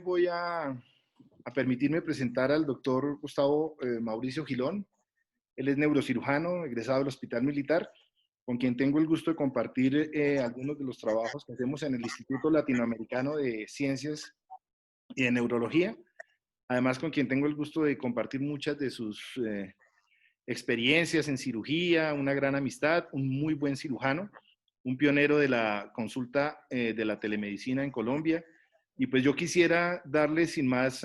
voy a permitirme presentar al doctor Gustavo Mauricio Gilón. Él es neurocirujano, egresado del Hospital Militar, con quien tengo el gusto de compartir algunos de los trabajos que hacemos en el Instituto Latinoamericano de Ciencias y de Neurología. Además, con quien tengo el gusto de compartir muchas de sus experiencias en cirugía, una gran amistad, un muy buen cirujano, un pionero de la consulta de la telemedicina en Colombia. Y pues yo quisiera darle sin más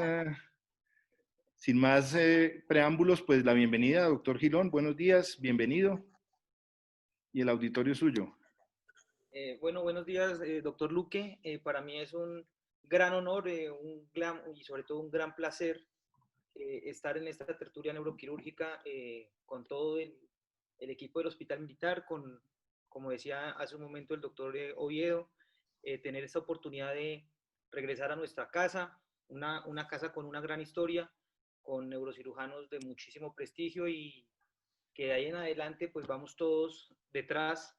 preámbulos, pues la bienvenida, doctor Gilón. Buenos días, bienvenido. Y el auditorio es suyo. Bueno, buenos días, doctor Luque. Para mí es un gran honor y sobre todo un gran placer estar en esta tertulia neuroquirúrgica con todo el equipo del Hospital Militar, como decía hace un momento el doctor Oviedo, tener esta oportunidad de regresar a nuestra casa, una casa con una gran historia, con neurocirujanos de muchísimo prestigio y que de ahí en adelante pues vamos todos detrás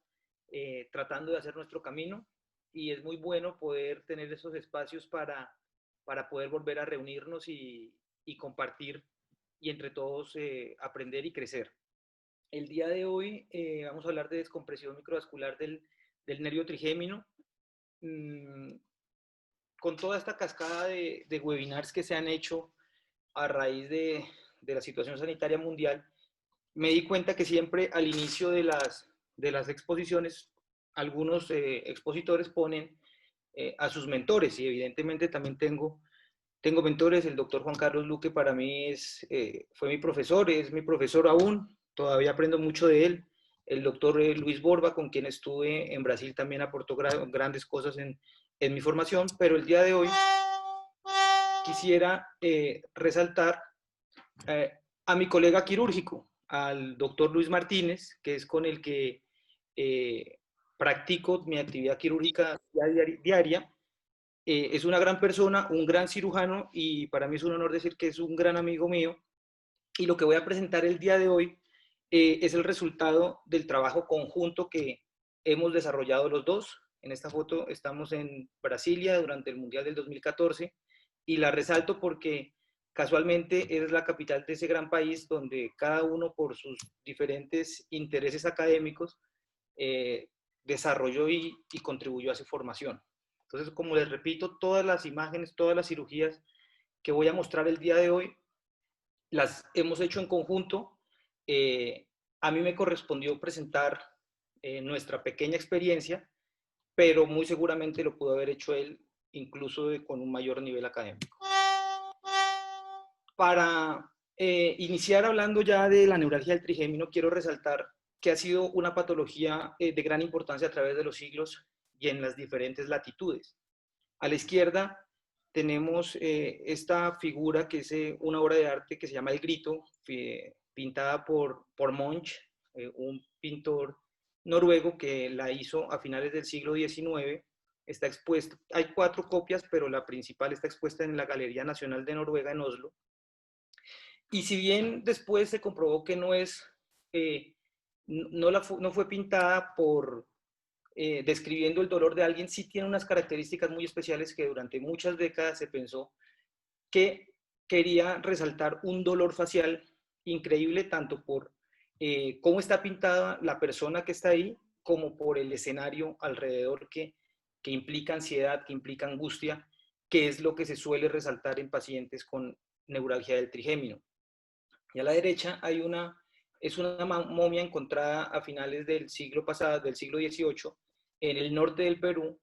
tratando de hacer nuestro camino y es muy bueno poder tener esos espacios para poder volver a reunirnos y compartir y entre todos aprender y crecer. El día de hoy vamos a hablar de descompresión microvascular del nervio trigémino. Con toda esta cascada de webinars que se han hecho a raíz de la situación sanitaria mundial, me di cuenta que siempre al inicio de las exposiciones, algunos expositores ponen a sus mentores y evidentemente también tengo mentores. El doctor Juan Carlos Luque para mí fue mi profesor, es mi profesor aún, todavía aprendo mucho de él. El doctor Luis Borba, con quien estuve en Brasil, también aportó grandes cosas en mi formación, pero el día de hoy quisiera resaltar eh, a mi colega quirúrgico, al doctor Luis Martínez, que es con el que practico mi actividad quirúrgica diaria. Es una gran persona, un gran cirujano y para mí es un honor decir que es un gran amigo mío. Y lo que voy a presentar el día de hoy es el resultado del trabajo conjunto que hemos desarrollado los dos. En esta foto estamos en Brasilia durante el Mundial del 2014 y la resalto porque casualmente es la capital de ese gran país donde cada uno por sus diferentes intereses académicos desarrolló y contribuyó a su formación. Entonces, como les repito, todas las imágenes, todas las cirugías que voy a mostrar el día de hoy las hemos hecho en conjunto. Eh, a mí me correspondió presentar nuestra pequeña experiencia, pero muy seguramente lo pudo haber hecho él incluso con un mayor nivel académico. Para iniciar hablando ya de la neuralgia del trigémino, quiero resaltar que ha sido una patología de gran importancia a través de los siglos y en las diferentes latitudes. A la izquierda tenemos esta figura que es una obra de arte que se llama El Grito, pintada por Munch, un pintor noruego que la hizo a finales del siglo XIX. Está expuesta, hay 4 copias, pero la principal está expuesta en la Galería Nacional de Noruega en Oslo. Y si bien después se comprobó que no fue pintada describiendo el dolor de alguien, sí tiene unas características muy especiales que durante muchas décadas se pensó que quería resaltar un dolor facial increíble, tanto por cómo está pintada la persona que está ahí, como por el escenario alrededor que implica ansiedad, que implica angustia, que es lo que se suele resaltar en pacientes con neuralgia del trigémino. Y a la derecha es una momia encontrada a finales del siglo pasado, del siglo XVIII, en el norte del Perú.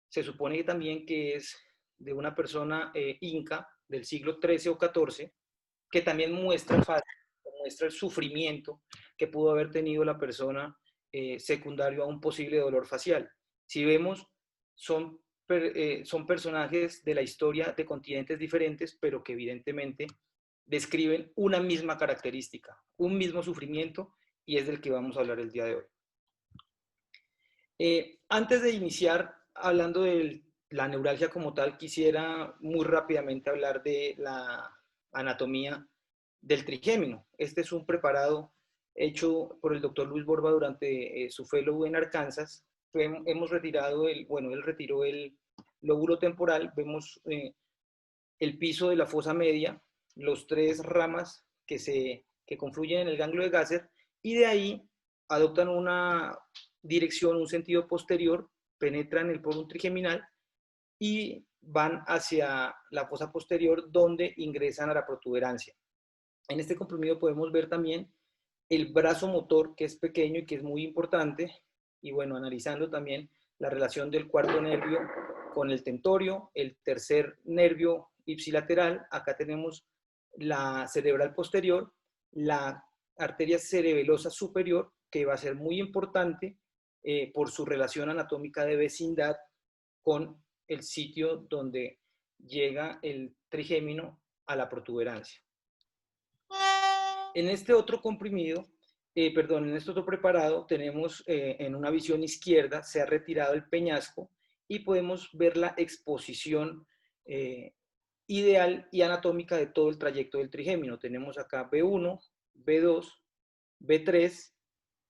Se supone que también que es de una persona inca del siglo XIII o XIV, que también muestra el sufrimiento que pudo haber tenido la persona secundario a un posible dolor facial. Si vemos, son personajes de la historia de continentes diferentes, pero que evidentemente describen una misma característica, un mismo sufrimiento, y es del que vamos a hablar el día de hoy. Antes de iniciar hablando de la neuralgia como tal, quisiera muy rápidamente hablar de la anatomía del trigémino. Este es un preparado hecho por el doctor Luis Borba durante su fellow en Arkansas. Hemos retirado él retiró el lóbulo temporal. Vemos el piso de la fosa media, los tres ramas que confluyen en el ganglio de Gasser, y de ahí adoptan una dirección, un sentido posterior, penetran el porum trigeminal y van hacia la fosa posterior donde ingresan a la protuberancia. En este comprimido podemos ver también el brazo motor, que es pequeño y que es muy importante, y bueno, analizando también la relación del cuarto nervio con el tentorio, el tercer nervio ipsilateral, acá tenemos la cerebral posterior, la arteria cerebelosa superior, que va a ser muy importante por su relación anatómica de vecindad con el sitio donde llega el trigémino a la protuberancia. En este otro comprimido, en este otro preparado, tenemos en una visión izquierda, se ha retirado el peñasco y podemos ver la exposición ideal y anatómica de todo el trayecto del trigémino. Tenemos acá B1, B2, B3,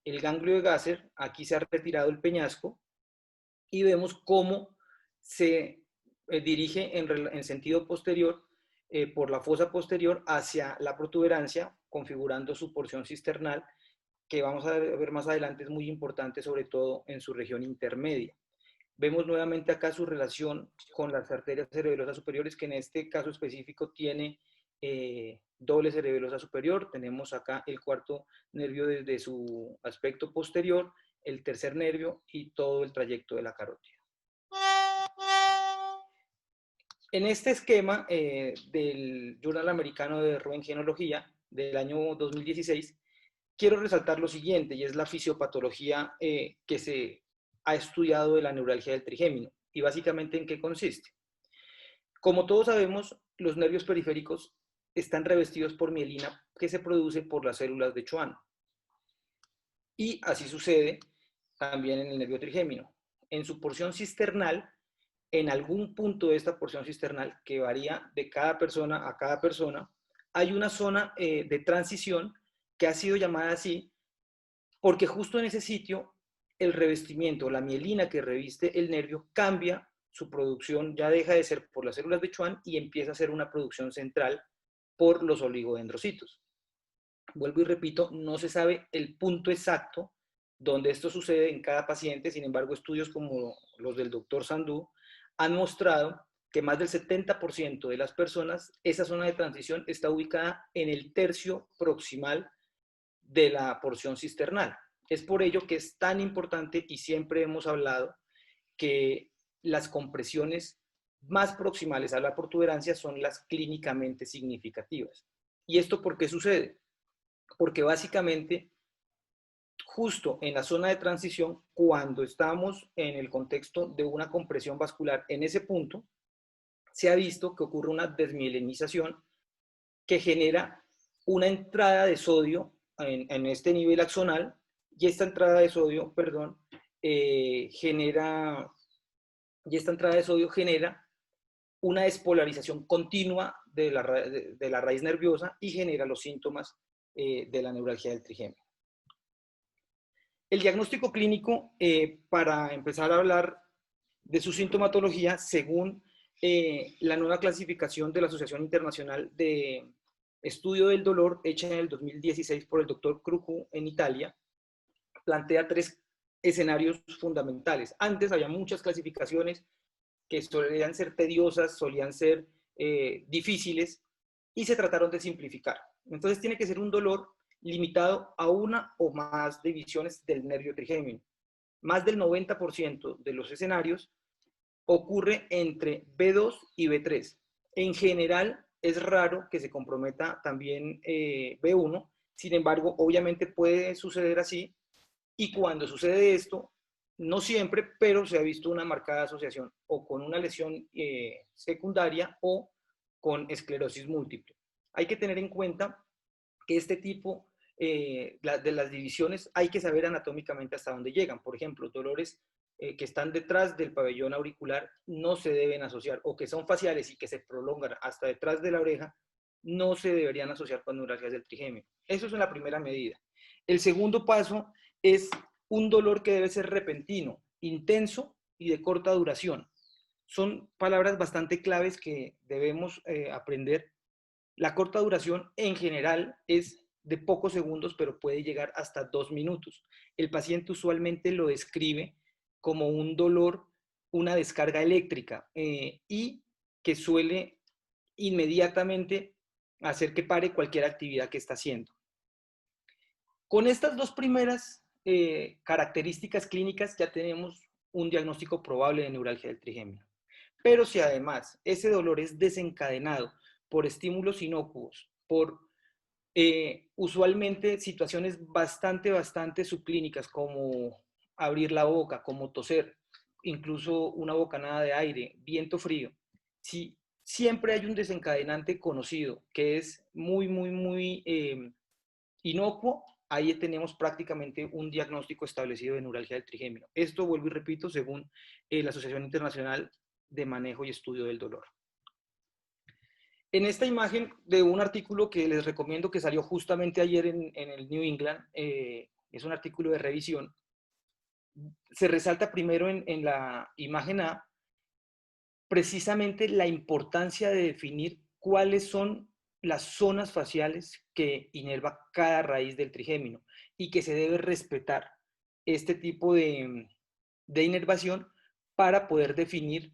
el ganglio de Gasser, aquí se ha retirado el peñasco y vemos cómo se dirige en sentido posterior por la fosa posterior hacia la protuberancia, configurando su porción cisternal, que vamos a ver más adelante es muy importante, sobre todo en su región intermedia. Vemos nuevamente acá su relación con las arterias cerebelosas superiores, que en este caso específico tiene doble cerebelosa superior. Tenemos acá el cuarto nervio desde su aspecto posterior, el tercer nervio y todo el trayecto de la carótida. En este esquema del Journal Americano de Roentgenología del año 2016, quiero resaltar lo siguiente, y es la fisiopatología que se ha estudiado de la neuralgia del trigémino. Y básicamente, ¿en qué consiste? Como todos sabemos, los nervios periféricos están revestidos por mielina que se produce por las células de Schwann. Y así sucede también en el nervio trigémino. En su porción cisternal, en algún punto de esta porción cisternal, que varía de cada persona a cada persona, hay una zona de transición que ha sido llamada así porque justo en ese sitio el revestimiento, la mielina que reviste el nervio, cambia su producción, ya deja de ser por las células de Schwann y empieza a ser una producción central por los oligodendrocitos. Vuelvo y repito, no se sabe el punto exacto donde esto sucede en cada paciente, sin embargo, estudios como los del doctor Sandú han mostrado que más del 70% de las personas, esa zona de transición está ubicada en el tercio proximal de la porción cisternal. Es por ello que es tan importante y siempre hemos hablado que las compresiones más proximales a la protuberancia son las clínicamente significativas. ¿Y esto por qué sucede? Porque básicamente justo en la zona de transición, cuando estamos en el contexto de una compresión vascular en ese punto, se ha visto que ocurre una desmielinización que genera una entrada de sodio en este nivel axonal, y esta entrada de sodio, genera una despolarización continua de la raíz nerviosa y genera los síntomas de la neuralgia del trigémino. El diagnóstico clínico, para empezar a hablar de su sintomatología, según la nueva clasificación de la Asociación Internacional de Estudio del Dolor, hecha en el 2016 por el doctor Crucu en Italia, plantea tres escenarios fundamentales. Antes había muchas clasificaciones que solían ser tediosas, solían ser difíciles, y se trataron de simplificar. Entonces tiene que ser un dolor limitado a una o más divisiones del nervio trigémino. Más del 90% de los escenarios ocurre entre B2 y B3. En general, es raro que se comprometa también B1, sin embargo, obviamente puede suceder así, y cuando sucede esto, no siempre, pero se ha visto una marcada asociación o con una lesión secundaria o con esclerosis múltiple. Hay que tener en cuenta que este tipo de las divisiones hay que saber anatómicamente hasta dónde llegan. Por ejemplo, dolores que están detrás del pabellón auricular no se deben asociar, o que son faciales y que se prolongan hasta detrás de la oreja, no se deberían asociar con neuralgias del trigémino. Eso es la primera medida. El segundo paso es un dolor que debe ser repentino, intenso y de corta duración. son palabras bastante claves que debemos aprender. La corta duración en general es de pocos segundos, pero puede llegar hasta 2 minutos. El paciente usualmente lo describe como un dolor, una descarga eléctrica y que suele inmediatamente hacer que pare cualquier actividad que está haciendo. Con estas dos primeras características clínicas ya tenemos un diagnóstico probable de neuralgia del trigémino. Pero si además ese dolor es desencadenado por estímulos inocuos, por usualmente situaciones bastante subclínicas como abrir la boca, como toser, incluso una bocanada de aire, viento frío, si siempre hay un desencadenante conocido que es muy inocuo, ahí tenemos prácticamente un diagnóstico establecido de neuralgia del trigémino. Esto, vuelvo y repito, según la Asociación Internacional de Manejo y Estudio del Dolor. En esta imagen de un artículo que les recomiendo que salió justamente ayer en el New England, es un artículo de revisión, se resalta primero en la imagen A precisamente la importancia de definir cuáles son las zonas faciales que inerva cada raíz del trigémino y que se debe respetar este tipo de inervación para poder definir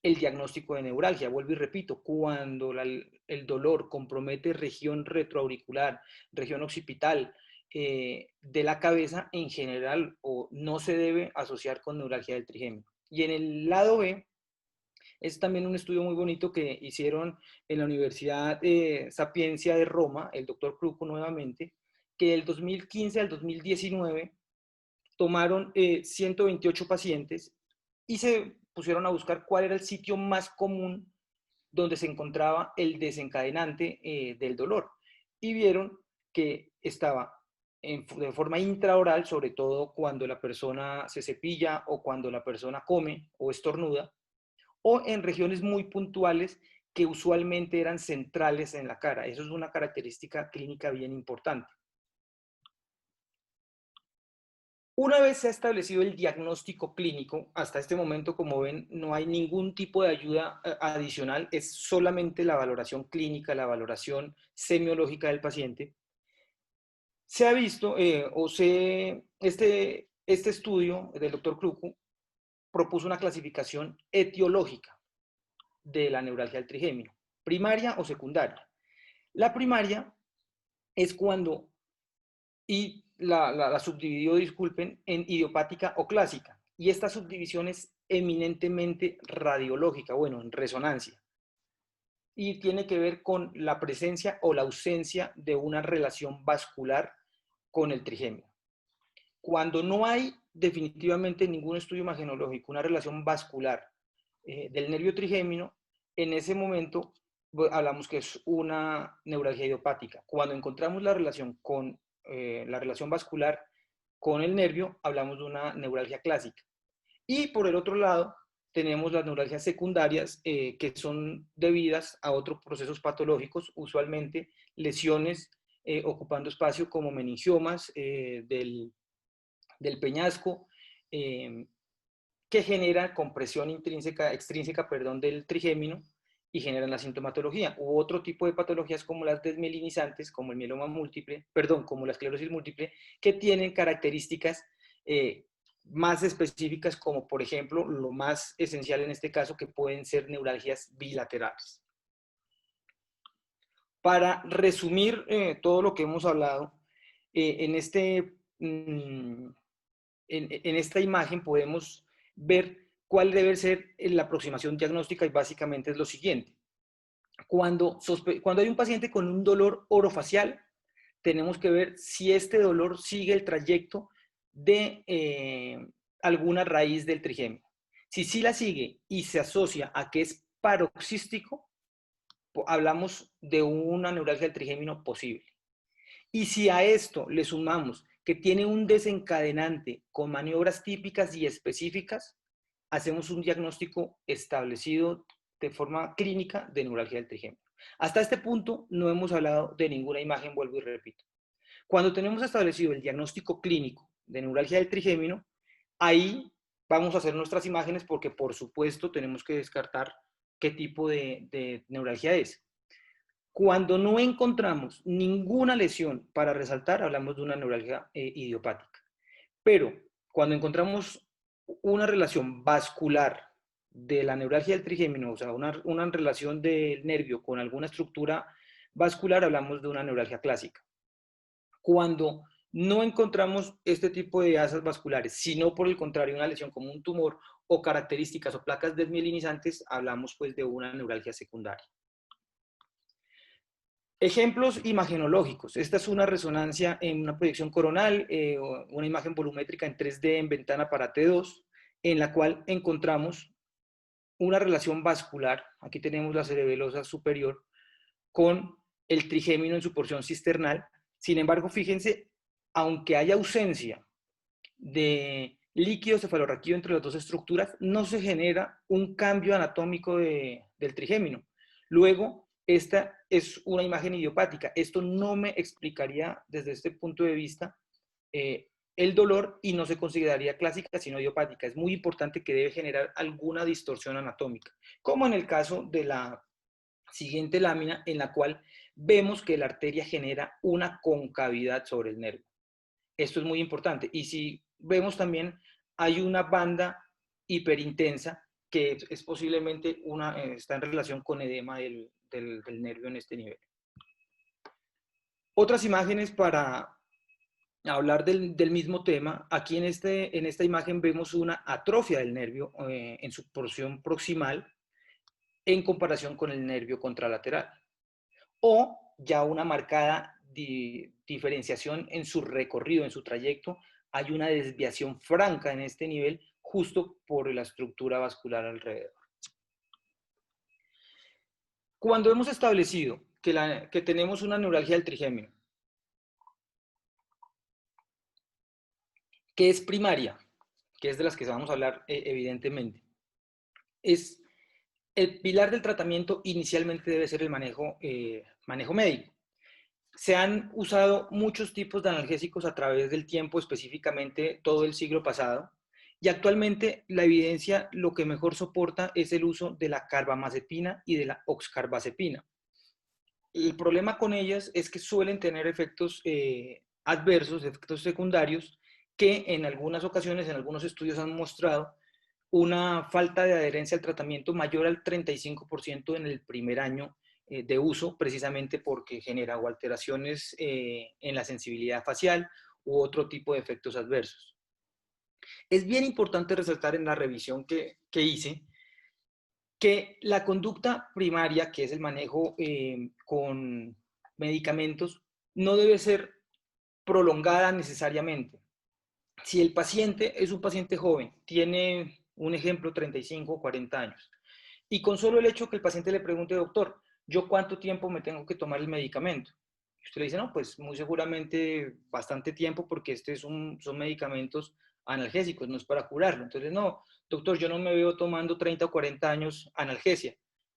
el diagnóstico de neuralgia. Vuelvo y repito, cuando el dolor compromete región retroauricular, región occipital de la cabeza en general, o no se debe asociar con neuralgia del trigémino. Y en el lado B, es también un estudio muy bonito que hicieron en la Universidad Sapienza de Roma, el doctor Cruco nuevamente, que del 2015 al 2019 tomaron 128 pacientes y se pusieron a buscar cuál era el sitio más común donde se encontraba el desencadenante del dolor. Y vieron que estaba de forma intraoral, sobre todo cuando la persona se cepilla o cuando la persona come o estornuda, o en regiones muy puntuales que usualmente eran centrales en la cara. Eso es una característica clínica bien importante. Una vez se ha establecido el diagnóstico clínico, hasta este momento, como ven, no hay ningún tipo de ayuda adicional, es solamente la valoración clínica, la valoración semiológica del paciente. Se ha visto, este estudio del doctor Cruco propuso una clasificación etiológica de la neuralgia del trigémino, primaria o secundaria. La primaria es cuando, y la subdividió, disculpen, en idiopática o clásica. Y esta subdivisión es eminentemente radiológica, bueno, en resonancia. Y tiene que ver con la presencia o la ausencia de una relación vascular con el trigémino. Cuando no hay definitivamente ningún estudio imagenológico, una relación vascular del nervio trigémino, en ese momento hablamos que es una neuralgia idiopática. Cuando encontramos la relación con la relación vascular con el nervio, hablamos de una neuralgia clásica. Y por el otro lado, tenemos las neuralgias secundarias que son debidas a otros procesos patológicos, usualmente lesiones ocupando espacio como meningiomas del peñasco, que generan compresión extrínseca del trigémino y generan la sintomatología. U otro tipo de patologías como las desmielinizantes, como el mieloma múltiple, como la esclerosis múltiple, que tienen características más específicas, como por ejemplo, lo más esencial en este caso, que pueden ser neuralgias bilaterales. Para resumir todo lo que hemos hablado, en esta imagen podemos ver cuál debe ser la aproximación diagnóstica y básicamente es lo siguiente. Cuando hay un paciente con un dolor orofacial, tenemos que ver si este dolor sigue el trayecto de alguna raíz del trigémino. Si sí la sigue y se asocia a que es paroxístico, hablamos de una neuralgia del trigémino posible. Y si a esto le sumamos que tiene un desencadenante con maniobras típicas y específicas, hacemos un diagnóstico establecido de forma clínica de neuralgia del trigémino. Hasta este punto no hemos hablado de ninguna imagen, vuelvo y repito. Cuando tenemos establecido el diagnóstico clínico de neuralgia del trigémino, ahí vamos a hacer nuestras imágenes porque, por supuesto, tenemos que descartar qué tipo de neuralgia es. Cuando no encontramos ninguna lesión para resaltar, hablamos de una neuralgia idiopática. Pero cuando encontramos una relación vascular de la neuralgia del trigémino, o sea, una relación del nervio con alguna estructura vascular, hablamos de una neuralgia clásica. Cuando no encontramos este tipo de asas vasculares, sino por el contrario una lesión como un tumor o características o placas desmielinizantes, hablamos pues de una neuralgia secundaria. Ejemplos imagenológicos. Esta es una resonancia en una proyección coronal, una imagen volumétrica en 3D en ventana para T2, en la cual encontramos una relación vascular. Aquí tenemos la cerebelosa superior con el trigémino en su porción cisternal. Sin embargo, fíjense, aunque haya ausencia de líquido cefalorraquídeo entre las dos estructuras, no se genera un cambio anatómico del trigémino. Luego, esta es una imagen idiopática. Esto no me explicaría desde este punto de vista el dolor y no se consideraría clásica, sino idiopática. Es muy importante que debe generar alguna distorsión anatómica, como en el caso de la siguiente lámina, en la cual vemos que la arteria genera una concavidad sobre el nervio. Esto es muy importante. Y si vemos también, hay una banda hiperintensa que es posiblemente está en relación con edema del nervio en este nivel. Otras imágenes para hablar del mismo tema. Aquí en esta imagen vemos una atrofia del nervio en su porción proximal en comparación con el nervio contralateral. O ya una marcada diferenciación en su recorrido, en su trayecto. Hay una desviación franca en este nivel justo por la estructura vascular alrededor. Cuando hemos establecido que tenemos una neuralgia del trigémino, que es primaria, que es de las que vamos a hablar evidentemente, es el pilar del tratamiento inicialmente debe ser el manejo médico. Se han usado muchos tipos de analgésicos a través del tiempo, específicamente todo el siglo pasado, y actualmente la evidencia lo que mejor soporta es el uso de la carbamazepina y de la oxcarbazepina. El problema con ellas es que suelen tener efectos adversos, efectos secundarios, que en algunas ocasiones, en algunos estudios han mostrado una falta de adherencia al tratamiento mayor al 35% en el primer año de uso, precisamente porque genera o alteraciones en la sensibilidad facial u otro tipo de efectos adversos. Es bien importante resaltar en la revisión que hice que la conducta primaria, que es el manejo con medicamentos, no debe ser prolongada necesariamente. Si el paciente es un paciente joven, tiene un ejemplo 35 o 40 años, y con solo el hecho que el paciente le pregunte, doctor, ¿yo cuánto tiempo me tengo que tomar el medicamento? Y usted le dice, no, pues muy seguramente bastante tiempo porque son medicamentos analgésicos, no es para curarlo. Entonces, no, doctor, yo no me veo tomando 30 o 40 años analgesia.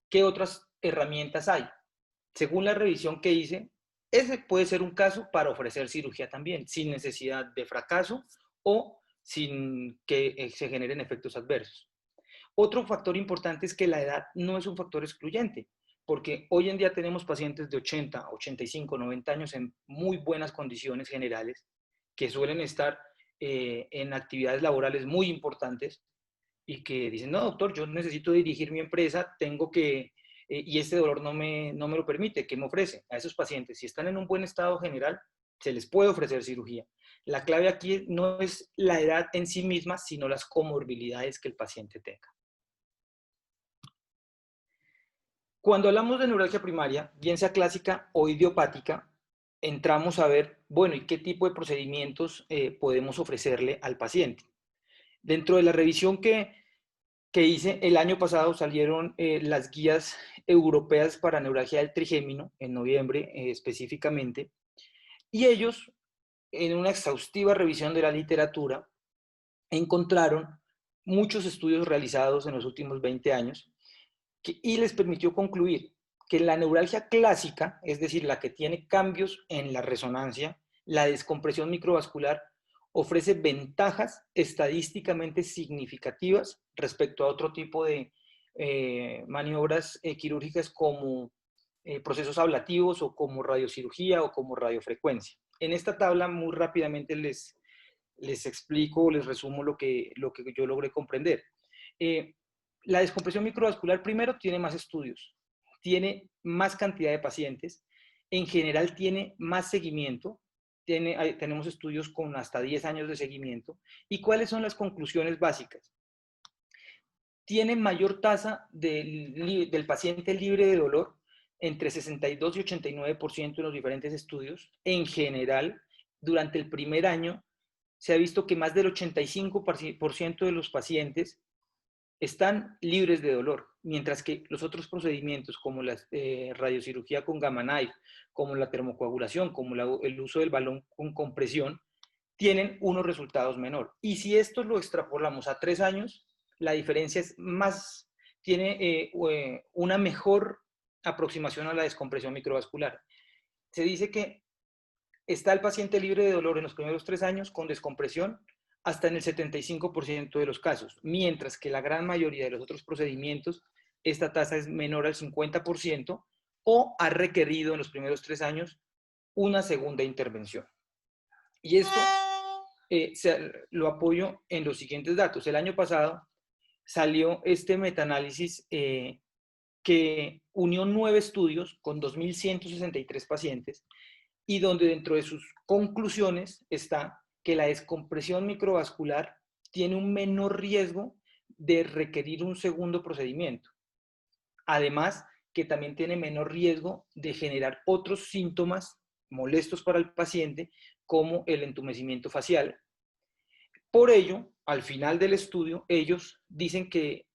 ¿Qué otras herramientas hay? Según la revisión que hice, ese puede ser un caso para ofrecer cirugía también, sin necesidad de fracaso o sin que se generen efectos adversos. Otro factor importante es que la edad no es un factor excluyente, porque hoy en día tenemos pacientes de 80, 85, 90 años en muy buenas condiciones generales, que suelen estar en actividades laborales muy importantes y que dicen, no, doctor, yo necesito dirigir mi empresa, y este dolor no me lo permite. ¿Qué me ofrece? A esos pacientes, si están en un buen estado general, se les puede ofrecer cirugía. La clave aquí no es la edad en sí misma, sino las comorbilidades que el paciente tenga. Cuando hablamos de neuralgia primaria, bien sea clásica o idiopática, entramos a ver, bueno, ¿y qué tipo de procedimientos podemos ofrecerle al paciente? Dentro de la revisión que hice el año pasado salieron las guías europeas para neuralgia del trigémino, en noviembre específicamente, y ellos, en una exhaustiva revisión de la literatura, encontraron muchos estudios realizados en los últimos 20 años y les permitió concluir que la neuralgia clásica, es decir, la que tiene cambios en la resonancia, la descompresión microvascular ofrece ventajas estadísticamente significativas respecto a otro tipo de maniobras quirúrgicas como procesos ablativos o como radiocirugía o como radiofrecuencia. En esta tabla muy rápidamente les explico, les resumo lo que yo logré comprender. La descompresión microvascular primero tiene más estudios, tiene más cantidad de pacientes, en general tiene más seguimiento, tenemos estudios con hasta 10 años de seguimiento. ¿Y cuáles son las conclusiones básicas? Tiene mayor tasa del paciente libre de dolor, entre 62 y 89% en los diferentes estudios. En general, durante el primer año, se ha visto que más del 85% de los pacientes están libres de dolor, mientras que los otros procedimientos como la radiocirugía con gamma knife, como la termocoagulación, como el uso del balón con compresión, tienen unos resultados menores. Y si esto lo extrapolamos a 3 años, la diferencia es más, tiene una mejor aproximación a la descompresión microvascular. Se dice que está el paciente libre de dolor en los primeros 3 años con descompresión hasta en el 75% de los casos, mientras que la gran mayoría de los otros procedimientos, esta tasa es menor al 50% o ha requerido en los primeros 3 años una segunda intervención. Y esto lo apoyo en los siguientes datos. El año pasado salió este metaanálisis que unió 9 estudios con 2.163 pacientes y donde dentro de sus conclusiones está que la descompresión microvascular tiene un menor riesgo de requerir un segundo procedimiento. Además, que también tiene menor riesgo de generar otros síntomas molestos para el paciente, como el entumecimiento facial. Por ello, al final del estudio, ellos dicen que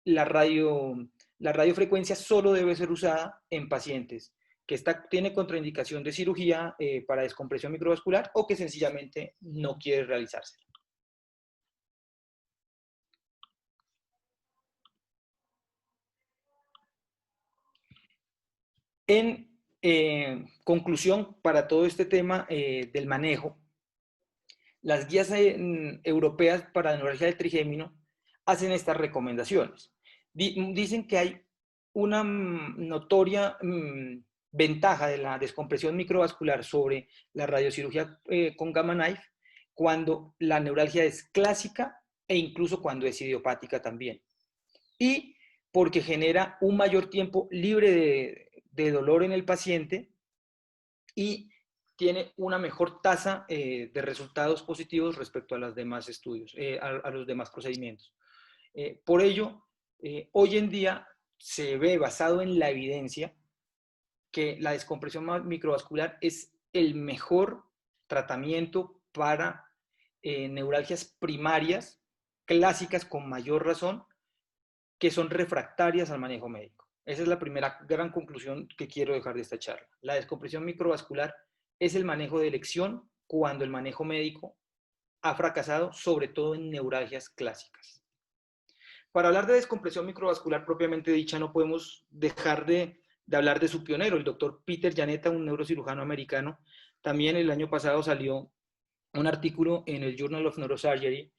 la radiofrecuencia solo debe ser usada en pacientes que tiene contraindicación de cirugía para descompresión microvascular o que sencillamente no quiere realizarse. En conclusión, para todo este tema del manejo, las guías europeas para neuralgia del trigémino hacen estas recomendaciones. Dicen que hay una notoria ventaja de la descompresión microvascular sobre la radiocirugía con gamma knife cuando la neuralgia es clásica e incluso cuando es idiopática también. Y porque genera un mayor tiempo libre de dolor en el paciente y tiene una mejor tasa de resultados positivos respecto a los demás estudios, a los demás procedimientos. Por ello, hoy en día se ve, basado en la evidencia, que la descompresión microvascular es el mejor tratamiento para neuralgias primarias, clásicas con mayor razón, que son refractarias al manejo médico. Esa es la primera gran conclusión que quiero dejar de esta charla. La descompresión microvascular es el manejo de elección cuando el manejo médico ha fracasado, sobre todo en neuralgias clásicas. Para hablar de descompresión microvascular propiamente dicha, no podemos dejar de hablar de su pionero, el doctor Peter Janetta, un neurocirujano americano. También el año pasado salió un artículo en el Journal of Neurosurgery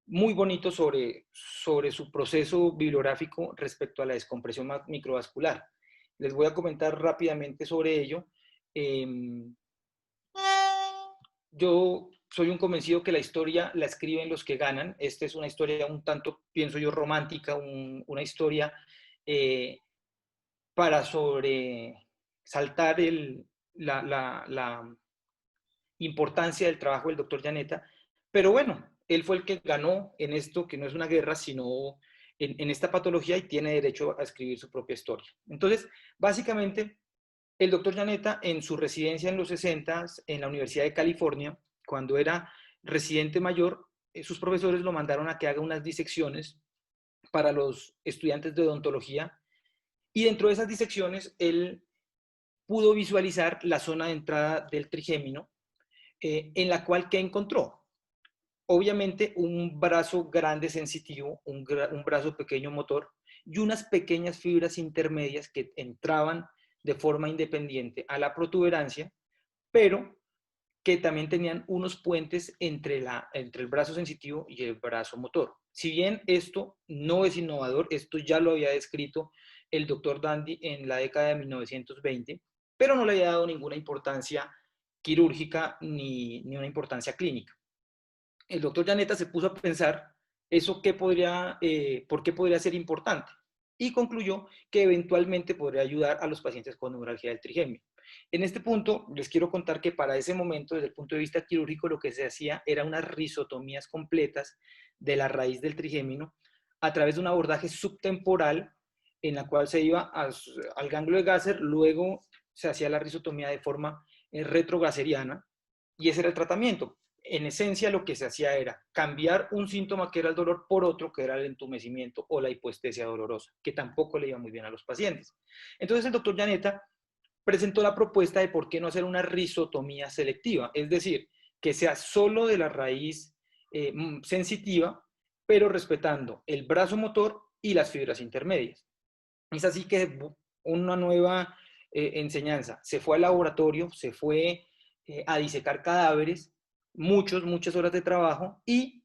muy bonito sobre su proceso bibliográfico respecto a la descompresión microvascular. Les voy a comentar rápidamente sobre ello. Yo soy un convencido que la historia la escriben los que ganan. Esta es una historia un tanto, pienso yo, romántica, una historia para sobresaltar la importancia del trabajo del doctor Janetta. Pero bueno, él fue el que ganó en esto, que no es una guerra, sino en esta patología y tiene derecho a escribir su propia historia. Entonces, básicamente, el doctor Janetta, en su residencia en los 60 en la Universidad de California, cuando era residente mayor, sus profesores lo mandaron a que haga unas disecciones para los estudiantes de odontología y dentro de esas disecciones él pudo visualizar la zona de entrada del trigémino en la cual ¿qué encontró? Obviamente un brazo grande sensitivo, un brazo pequeño motor y unas pequeñas fibras intermedias que entraban de forma independiente a la protuberancia, pero que también tenían unos puentes entre el brazo sensitivo y el brazo motor. Si bien esto no es innovador, esto ya lo había descrito el doctor Dandy en la década de 1920, pero no le había dado ninguna importancia quirúrgica ni una importancia clínica. El doctor Llaneta se puso a pensar eso por qué podría ser importante y concluyó que eventualmente podría ayudar a los pacientes con neuralgia del trigemio. En este punto, les quiero contar que para ese momento, desde el punto de vista quirúrgico, lo que se hacía era unas risotomías completas de la raíz del trigémino a través de un abordaje subtemporal en la cual se iba al ganglio de Gasser, luego se hacía la risotomía de forma retrogaseriana y ese era el tratamiento. En esencia lo que se hacía era cambiar un síntoma que era el dolor por otro que era el entumecimiento o la hipoestesia dolorosa, que tampoco le iba muy bien a los pacientes. Entonces el doctor Llaneta presentó la propuesta de por qué no hacer una risotomía selectiva, es decir, que sea solo de la raíz sensitiva, pero respetando el brazo motor y las fibras intermedias. Es así que una nueva enseñanza. Se fue al laboratorio, se fue a disecar cadáveres, muchas horas de trabajo y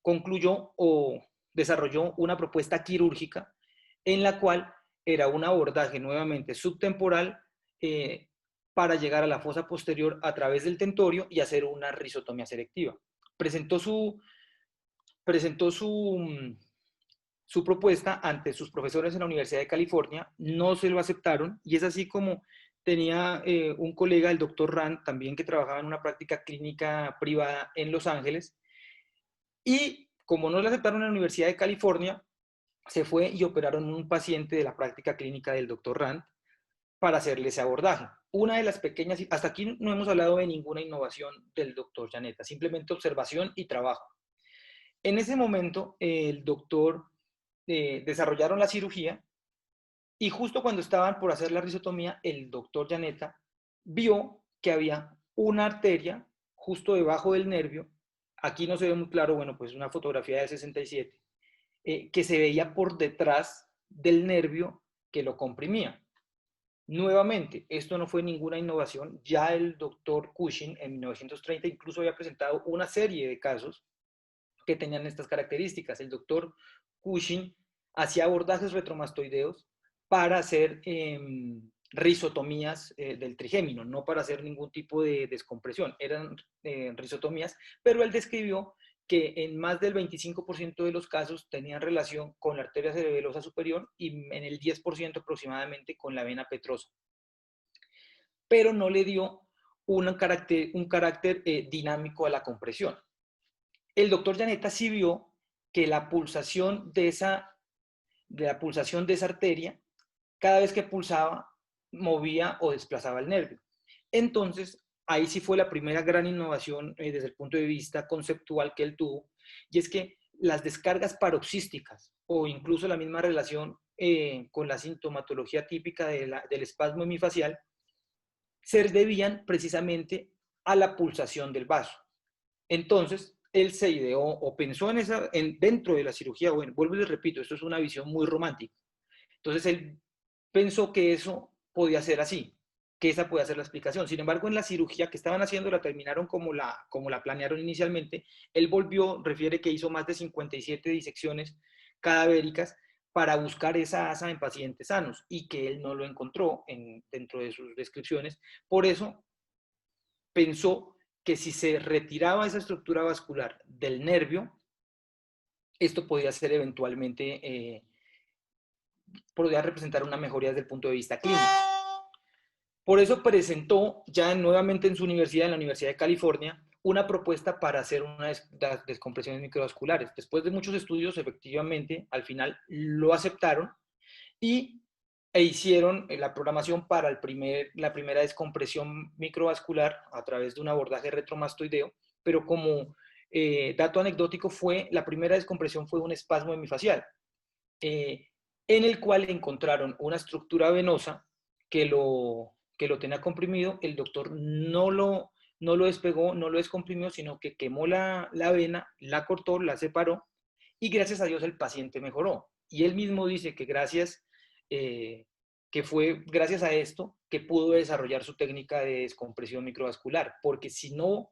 concluyó o desarrolló una propuesta quirúrgica en la cual era un abordaje nuevamente subtemporal para llegar a la fosa posterior a través del tentorio y hacer una risotomía selectiva. Presentó su propuesta ante sus profesores en la Universidad de California, no se lo aceptaron y es así como tenía un colega, el doctor Rand, también que trabajaba en una práctica clínica privada en Los Ángeles y como no lo aceptaron en la Universidad de California, se fue y operaron un paciente de la práctica clínica del doctor Rand para hacerle ese abordaje. Una de las pequeñas, hasta aquí no hemos hablado de ninguna innovación del doctor Llaneta, simplemente observación y trabajo. En ese momento, el doctor desarrollaron la cirugía y justo cuando estaban por hacer la risotomía, el doctor Llaneta vio que había una arteria justo debajo del nervio, aquí no se ve muy claro, bueno, pues una fotografía del 67, que se veía por detrás del nervio que lo comprimía. Nuevamente, esto no fue ninguna innovación, ya el doctor Cushing en 1930 incluso había presentado una serie de casos que tenían estas características. El doctor Cushing hacía abordajes retromastoideos para hacer risotomías del trigémino, no para hacer ningún tipo de descompresión, eran risotomías, pero él describió que en más del 25% de los casos tenían relación con la arteria cerebelosa superior y en el 10% aproximadamente con la vena petrosa. Pero no le dio un carácter dinámico a la compresión. El doctor Llaneta sí vio que la pulsación de esa arteria, cada vez que pulsaba, movía o desplazaba el nervio. Entonces, ahí sí fue la primera gran innovación desde el punto de vista conceptual que él tuvo, y es que las descargas paroxísticas o incluso la misma relación con la sintomatología típica del espasmo hemifacial se debían precisamente a la pulsación del vaso. Entonces, él se ideó o pensó dentro de la cirugía, bueno, vuelvo y les repito, esto es una visión muy romántica. Entonces, él pensó que eso podía ser así, que esa podía ser la explicación. Sin embargo, en la cirugía que estaban haciendo la terminaron como la planearon inicialmente. Él refiere que hizo más de 57 disecciones cadavéricas para buscar esa asa en pacientes sanos y que él no lo encontró dentro de sus descripciones. Por eso pensó que si se retiraba esa estructura vascular del nervio, esto podía ser eventualmente, podría representar una mejoría desde el punto de vista clínico. Por eso presentó ya nuevamente en su universidad, en la Universidad de California, una propuesta para hacer unas descompresiones microvasculares. Después de muchos estudios, efectivamente, al final lo aceptaron e hicieron la programación para la primera descompresión microvascular a través de un abordaje retromastoideo, pero como dato anecdótico la primera descompresión fue un espasmo hemifacial, en el cual encontraron una estructura venosa que lo tenía comprimido. El doctor no lo despegó, no lo descomprimió, sino que quemó la vena, la cortó, la separó y gracias a Dios el paciente mejoró. Y él mismo dice que gracias que fue gracias a esto que pudo desarrollar su técnica de descompresión microvascular, porque si no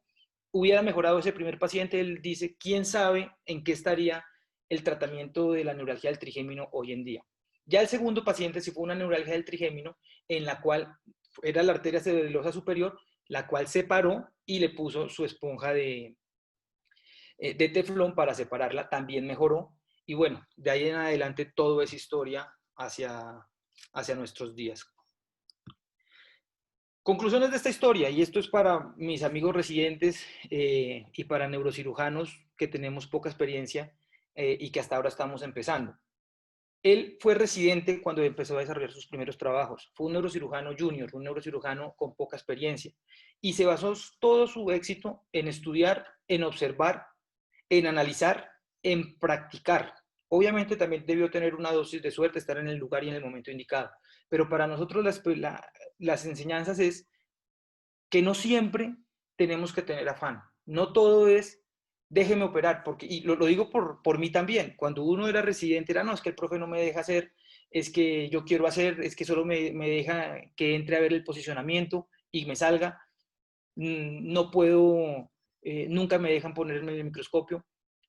hubiera mejorado ese primer paciente, él dice, ¿quién sabe en qué estaría el tratamiento de la neuralgia del trigémino hoy en día? Ya el segundo paciente sí fue una neuralgia del trigémino en la cual era la arteria cerebelosa superior, la cual separó y le puso su esponja de teflón para separarla, también mejoró. Y bueno, de ahí en adelante todo es historia hacia nuestros días. Conclusiones de esta historia, y esto es para mis amigos residentes y para neurocirujanos que tenemos poca experiencia y que hasta ahora estamos empezando. Él fue residente cuando empezó a desarrollar sus primeros trabajos. Fue un neurocirujano junior, un neurocirujano con poca experiencia. Y se basó todo su éxito en estudiar, en observar, en analizar, en practicar. Obviamente también debió tener una dosis de suerte, estar en el lugar y en el momento indicado. Pero para nosotros las enseñanzas es que no siempre tenemos que tener afán. No todo es déjeme operar, porque, y lo digo por mí también, cuando uno era residente era, no, es que el profe no me deja hacer, es que yo quiero hacer, es que solo me deja que entre a ver el posicionamiento y me salga, no puedo, nunca me dejan ponerme en el microscopio.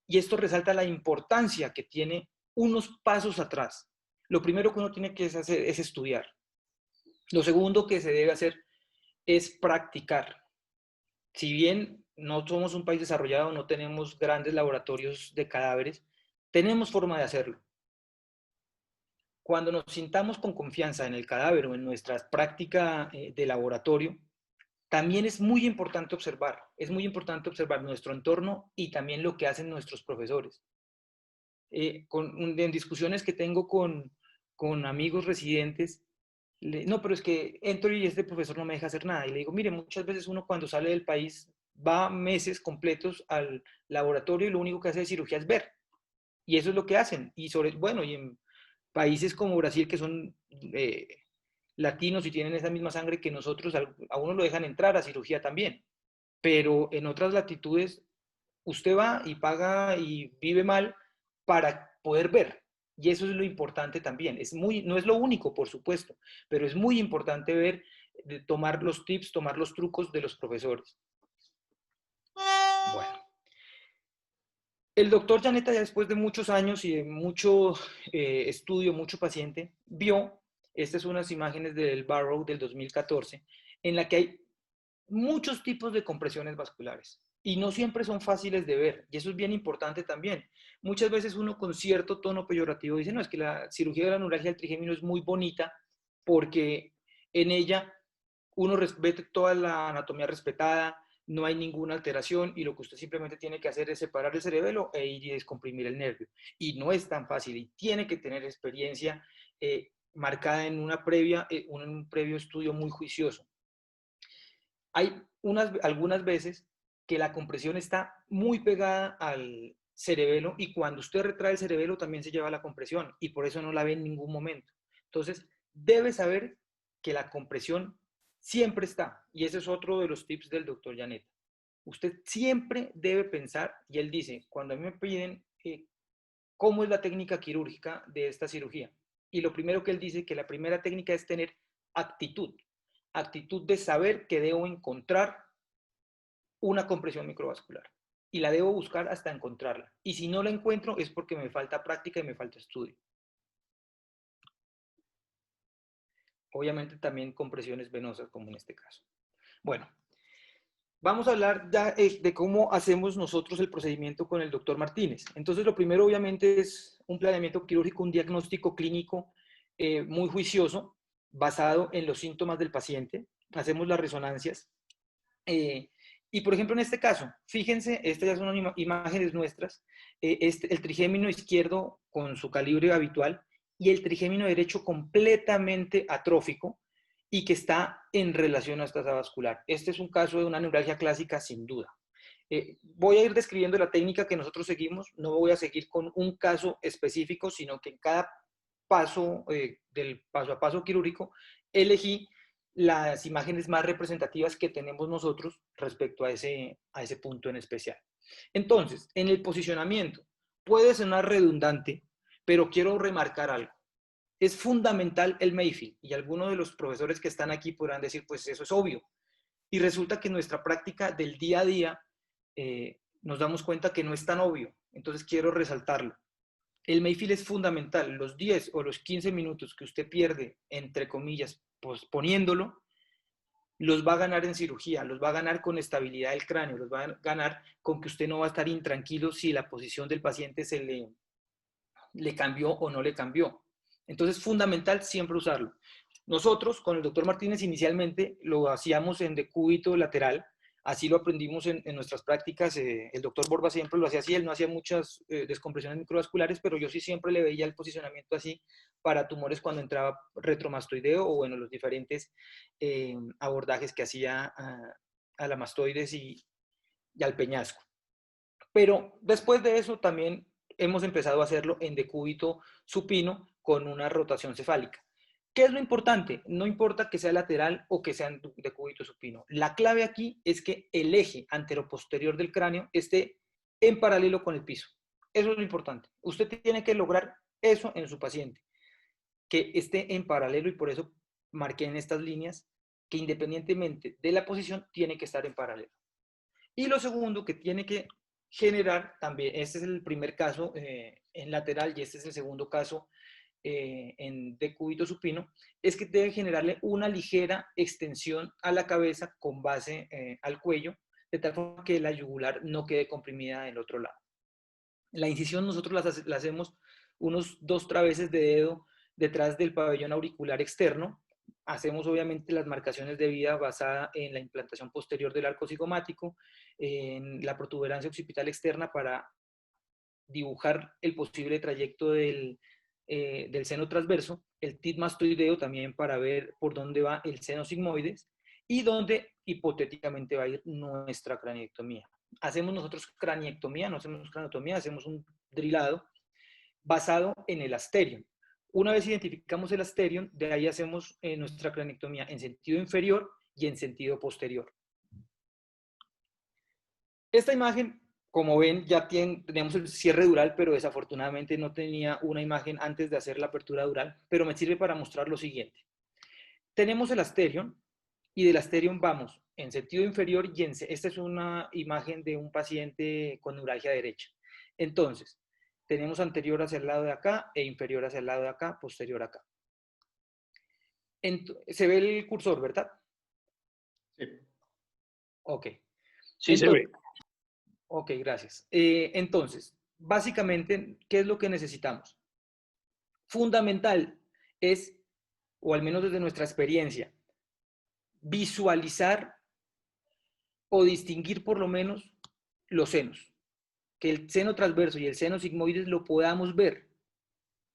Y esto resalta la importancia que tiene unos pasos atrás. Lo primero que uno tiene que hacer es estudiar. Lo segundo que se debe hacer es practicar. Si bien no somos un país desarrollado, no tenemos grandes laboratorios de cadáveres, tenemos forma de hacerlo. Cuando nos sintamos con confianza en el cadáver o en nuestra práctica de laboratorio, también es muy importante observar nuestro entorno y también lo que hacen nuestros profesores. En discusiones que tengo con amigos residentes, no, pero es que entro y este profesor no me deja hacer nada. Y le digo, mire, muchas veces uno cuando sale del país va meses completos al laboratorio y lo único que hace de cirugía es ver. Y eso es lo que hacen. Bueno, y en países como Brasil, que son latinos y tienen esa misma sangre que nosotros, a uno lo dejan entrar a cirugía también. Pero en otras latitudes, usted va y paga y vive mal para poder ver. Y eso es lo importante también. No es lo único, por supuesto, pero es muy importante ver, tomar los tips, tomar los trucos de los profesores. Bueno, el doctor Janeta, ya después de muchos años y de mucho estudio, mucho paciente, vio, estas son unas imágenes del Barrow del 2014, en la que hay muchos tipos de compresiones vasculares y no siempre son fáciles de ver, y eso es bien importante también. Muchas veces uno con cierto tono peyorativo dice, no, es que la cirugía de la neuralgia del trigémino es muy bonita porque en ella uno ve toda la anatomía respetada, no hay ninguna alteración y lo que usted simplemente tiene que hacer es separar el cerebelo e ir y descomprimir el nervio. Y no es tan fácil y tiene que tener experiencia marcada en un previo estudio muy juicioso. Hay algunas veces que la compresión está muy pegada al cerebelo y cuando usted retrae el cerebelo también se lleva la compresión y por eso no la ve en ningún momento. Entonces, debe saber que la compresión siempre está y ese es otro de los tips del doctor Janet. Usted siempre debe pensar, y él dice, cuando a mí me piden cómo es la técnica quirúrgica de esta cirugía, y lo primero que él dice que la primera técnica es tener actitud de saber que debo encontrar una compresión microvascular y la debo buscar hasta encontrarla. Y si no la encuentro es porque me falta práctica y me falta estudio. Obviamente también compresiones venosas como en este caso. Bueno, vamos a hablar ya, de cómo hacemos nosotros el procedimiento con el doctor Martínez. Entonces lo primero obviamente es un planeamiento quirúrgico, un diagnóstico clínico muy juicioso basado en los síntomas del paciente. Hacemos las resonancias. Y por ejemplo, en este caso, fíjense, estas ya son imágenes nuestras, el trigémino izquierdo con su calibre habitual y el trigémino derecho completamente atrófico y que está en relación a esta vascular. Este es un caso de una neuralgia clásica sin duda. Voy a ir describiendo la técnica que nosotros seguimos, no voy a seguir con un caso específico, sino que en cada paso del paso a paso quirúrgico elegí las imágenes más representativas que tenemos nosotros respecto a ese punto en especial. Entonces, en el posicionamiento, puede sonar redundante, pero quiero remarcar algo. es fundamental el Mayfield. Y algunos de los profesores que están aquí podrán decir, pues eso es obvio. Y resulta que en nuestra práctica del día a día nos damos cuenta que no es tan obvio. Entonces quiero resaltarlo. El Mayfield es fundamental. Los 10 o los 15 minutos que usted pierde, entre comillas, pues poniéndolo, los va a ganar en cirugía, los va a ganar con estabilidad del cráneo, los va a ganar con que usted no va a estar intranquilo si la posición del paciente le cambió o no le cambió. Entonces, es fundamental siempre usarlo. Nosotros, con el doctor Martínez, inicialmente lo hacíamos en decúbito lateral, así lo aprendimos en nuestras prácticas. El doctor Borba siempre lo hacía así, él no hacía muchas descompresiones microvasculares, pero yo sí siempre le veía el posicionamiento así para tumores cuando entraba retromastoideo o bueno, los diferentes abordajes que hacía a la mastoides y al peñasco. Pero después de eso también hemos empezado a hacerlo en decúbito supino con una rotación cefálica. ¿Qué es lo importante? No importa que sea lateral o que sea en decúbito supino. La clave aquí es que el eje anteroposterior del cráneo esté en paralelo con el piso. Eso es lo importante. Usted tiene que lograr eso en su paciente, que esté en paralelo, y por eso marqué en estas líneas que independientemente de la posición tiene que estar en paralelo. Y lo segundo que tiene que generar también, este es el primer caso en lateral y este es el segundo caso en decúbito supino, es que debe generarle una ligera extensión a la cabeza con base al cuello, de tal forma que la yugular no quede comprimida del otro lado. La incisión nosotros la hacemos unos 2 traveses de dedo detrás del pabellón auricular externo. Hacemos obviamente las marcaciones de vida basada en la implantación posterior del arco cigomático, en la protuberancia occipital externa para dibujar el posible trayecto del seno transverso, el tit mastoideo también para ver por dónde va el seno sigmoides y dónde hipotéticamente va a ir nuestra craniectomía. Hacemos nosotros craniectomía, no hacemos craniotomía, hacemos un drilado basado en el asterion. Una vez identificamos el asterion, de ahí hacemos nuestra craniectomía en sentido inferior y en sentido posterior. Esta imagen, como ven, ya tenemos el cierre dural, pero desafortunadamente no tenía una imagen antes de hacer la apertura dural, pero me sirve para mostrar lo siguiente. Tenemos el asterion y del asterion vamos en sentido inferior y esta es una imagen de un paciente con neuralgia derecha. Entonces, tenemos anterior hacia el lado de acá e inferior hacia el lado de acá, posterior acá. Se ve el cursor, ¿verdad? Sí. Ok. Sí, entonces, se ve. Ok, gracias. Entonces, básicamente, ¿qué es lo que necesitamos? Fundamental es, o al menos desde nuestra experiencia, visualizar o distinguir por lo menos los senos. Que el seno transverso y el seno sigmoides lo podamos ver.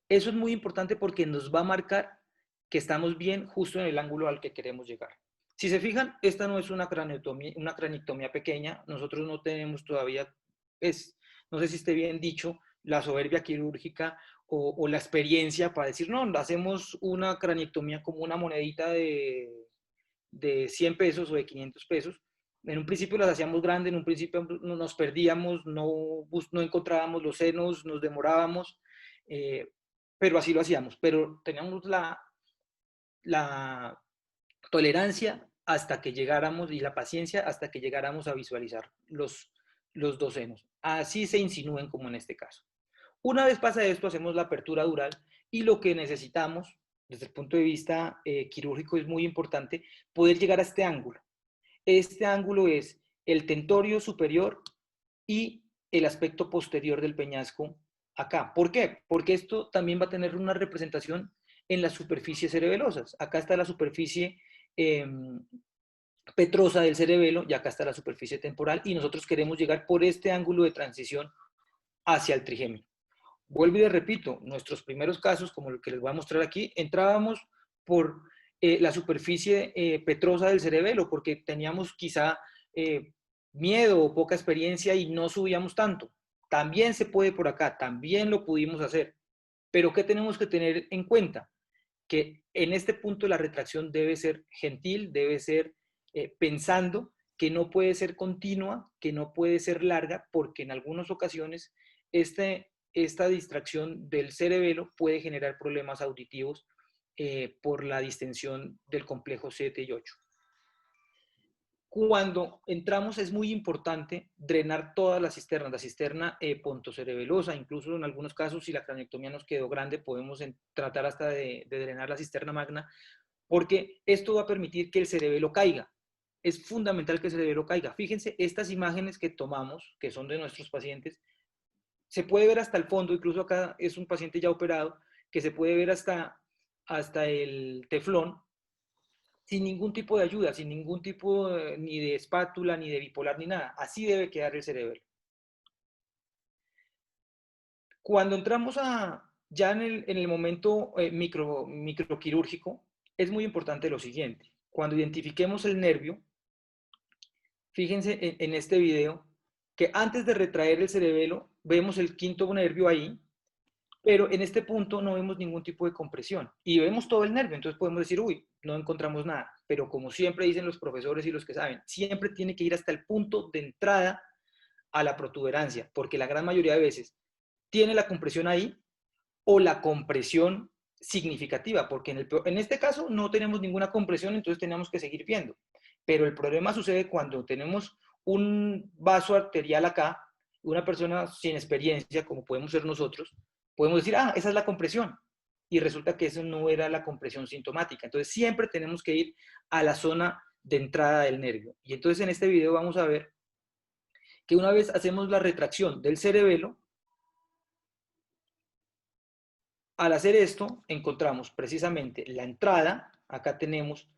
Eso es muy importante porque nos va a marcar que estamos bien justo en el ángulo al que queremos llegar. Si se fijan, esta no es una craniectomía pequeña. Nosotros no tenemos todavía, no sé si esté bien dicho, la soberbia quirúrgica o la experiencia para decir, no, hacemos una craniectomía como una monedita de 100 pesos o de 500 pesos. En un principio las hacíamos grandes, en un principio nos perdíamos, no encontrábamos los senos, nos demorábamos, pero así lo hacíamos. Pero teníamos la tolerancia hasta que llegáramos y la paciencia hasta que llegáramos a visualizar los dos senos. Así se insinúen como en este caso. Una vez pasa esto, hacemos la apertura dural y lo que necesitamos desde el punto de vista quirúrgico es muy importante poder llegar a este ángulo. Este ángulo es el tentorio superior y el aspecto posterior del peñasco acá. ¿Por qué? Porque esto también va a tener una representación en las superficies cerebelosas. Acá está la superficie petrosa del cerebelo y acá está la superficie temporal y nosotros queremos llegar por este ángulo de transición hacia el trigémino. Vuelvo y les repito, nuestros primeros casos, como el que les voy a mostrar aquí, entrábamos por la superficie petrosa del cerebelo porque teníamos quizá miedo o poca experiencia y no subíamos tanto. También se puede por acá, también lo pudimos hacer. Pero ¿qué tenemos que tener en cuenta? Que en este punto la retracción debe ser gentil, debe ser pensando que no puede ser continua, que no puede ser larga, porque en algunas ocasiones este esta distracción del cerebelo puede generar problemas auditivos por la distensión del complejo 7 y 8. Cuando entramos es muy importante drenar toda la cisterna pontocerebelosa, incluso en algunos casos si la craniectomía nos quedó grande podemos tratar hasta de drenar la cisterna magna, porque esto va a permitir que el cerebelo caiga. Es fundamental que el cerebelo caiga. Fíjense, estas imágenes que tomamos, que son de nuestros pacientes, se puede ver hasta el fondo, incluso acá es un paciente ya operado, que se puede ver hasta el teflón, sin ningún tipo de ayuda, sin ningún tipo ni de espátula, ni de bipolar, ni nada. Así debe quedar el cerebelo. Cuando entramos ya en el momento microquirúrgico, es muy importante lo siguiente. Cuando identifiquemos el nervio, fíjense en este video, que antes de retraer el cerebelo, vemos el quinto nervio ahí, pero en este punto no vemos ningún tipo de compresión y vemos todo el nervio, entonces podemos decir, uy, no encontramos nada, pero como siempre dicen los profesores y los que saben, siempre tiene que ir hasta el punto de entrada a la protuberancia, porque la gran mayoría de veces tiene la compresión ahí o la compresión significativa, porque en este caso no tenemos ninguna compresión, entonces tenemos que seguir viendo, pero el problema sucede cuando tenemos un vaso arterial acá, una persona sin experiencia, como podemos ser nosotros, podemos decir, ah, esa es la compresión. Y resulta que eso no era la compresión sintomática. Entonces siempre tenemos que ir a la zona de entrada del nervio. Y entonces en este video vamos a ver que una vez hacemos la retracción del cerebelo, al hacer esto encontramos precisamente la entrada, acá tenemos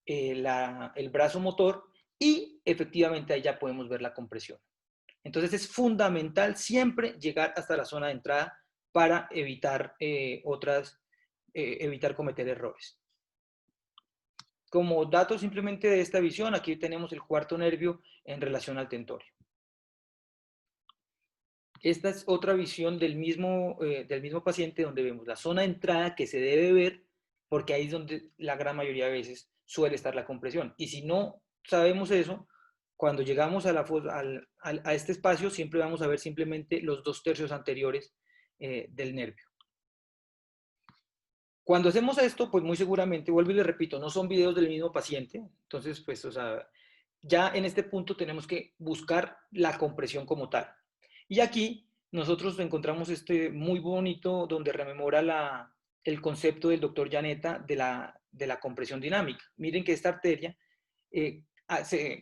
el brazo motor y efectivamente ahí ya podemos ver la compresión. Entonces es fundamental siempre llegar hasta la zona de entrada para evitar evitar cometer errores. Como dato simplemente de esta visión, aquí tenemos el cuarto nervio en relación al tentorio. Esta es otra visión del mismo paciente donde vemos la zona de entrada que se debe ver porque ahí es donde la gran mayoría de veces suele estar la compresión. Y si no sabemos eso, cuando llegamos a este espacio siempre vamos a ver simplemente los 2/3 anteriores del nervio. Cuando hacemos esto, pues muy seguramente, vuelvo y le repito, no son videos del mismo paciente, entonces pues, o sea, ya en este punto tenemos que buscar la compresión como tal. Y aquí nosotros encontramos este muy bonito donde rememora el concepto del doctor Llaneta de la compresión dinámica. Miren que esta arteria,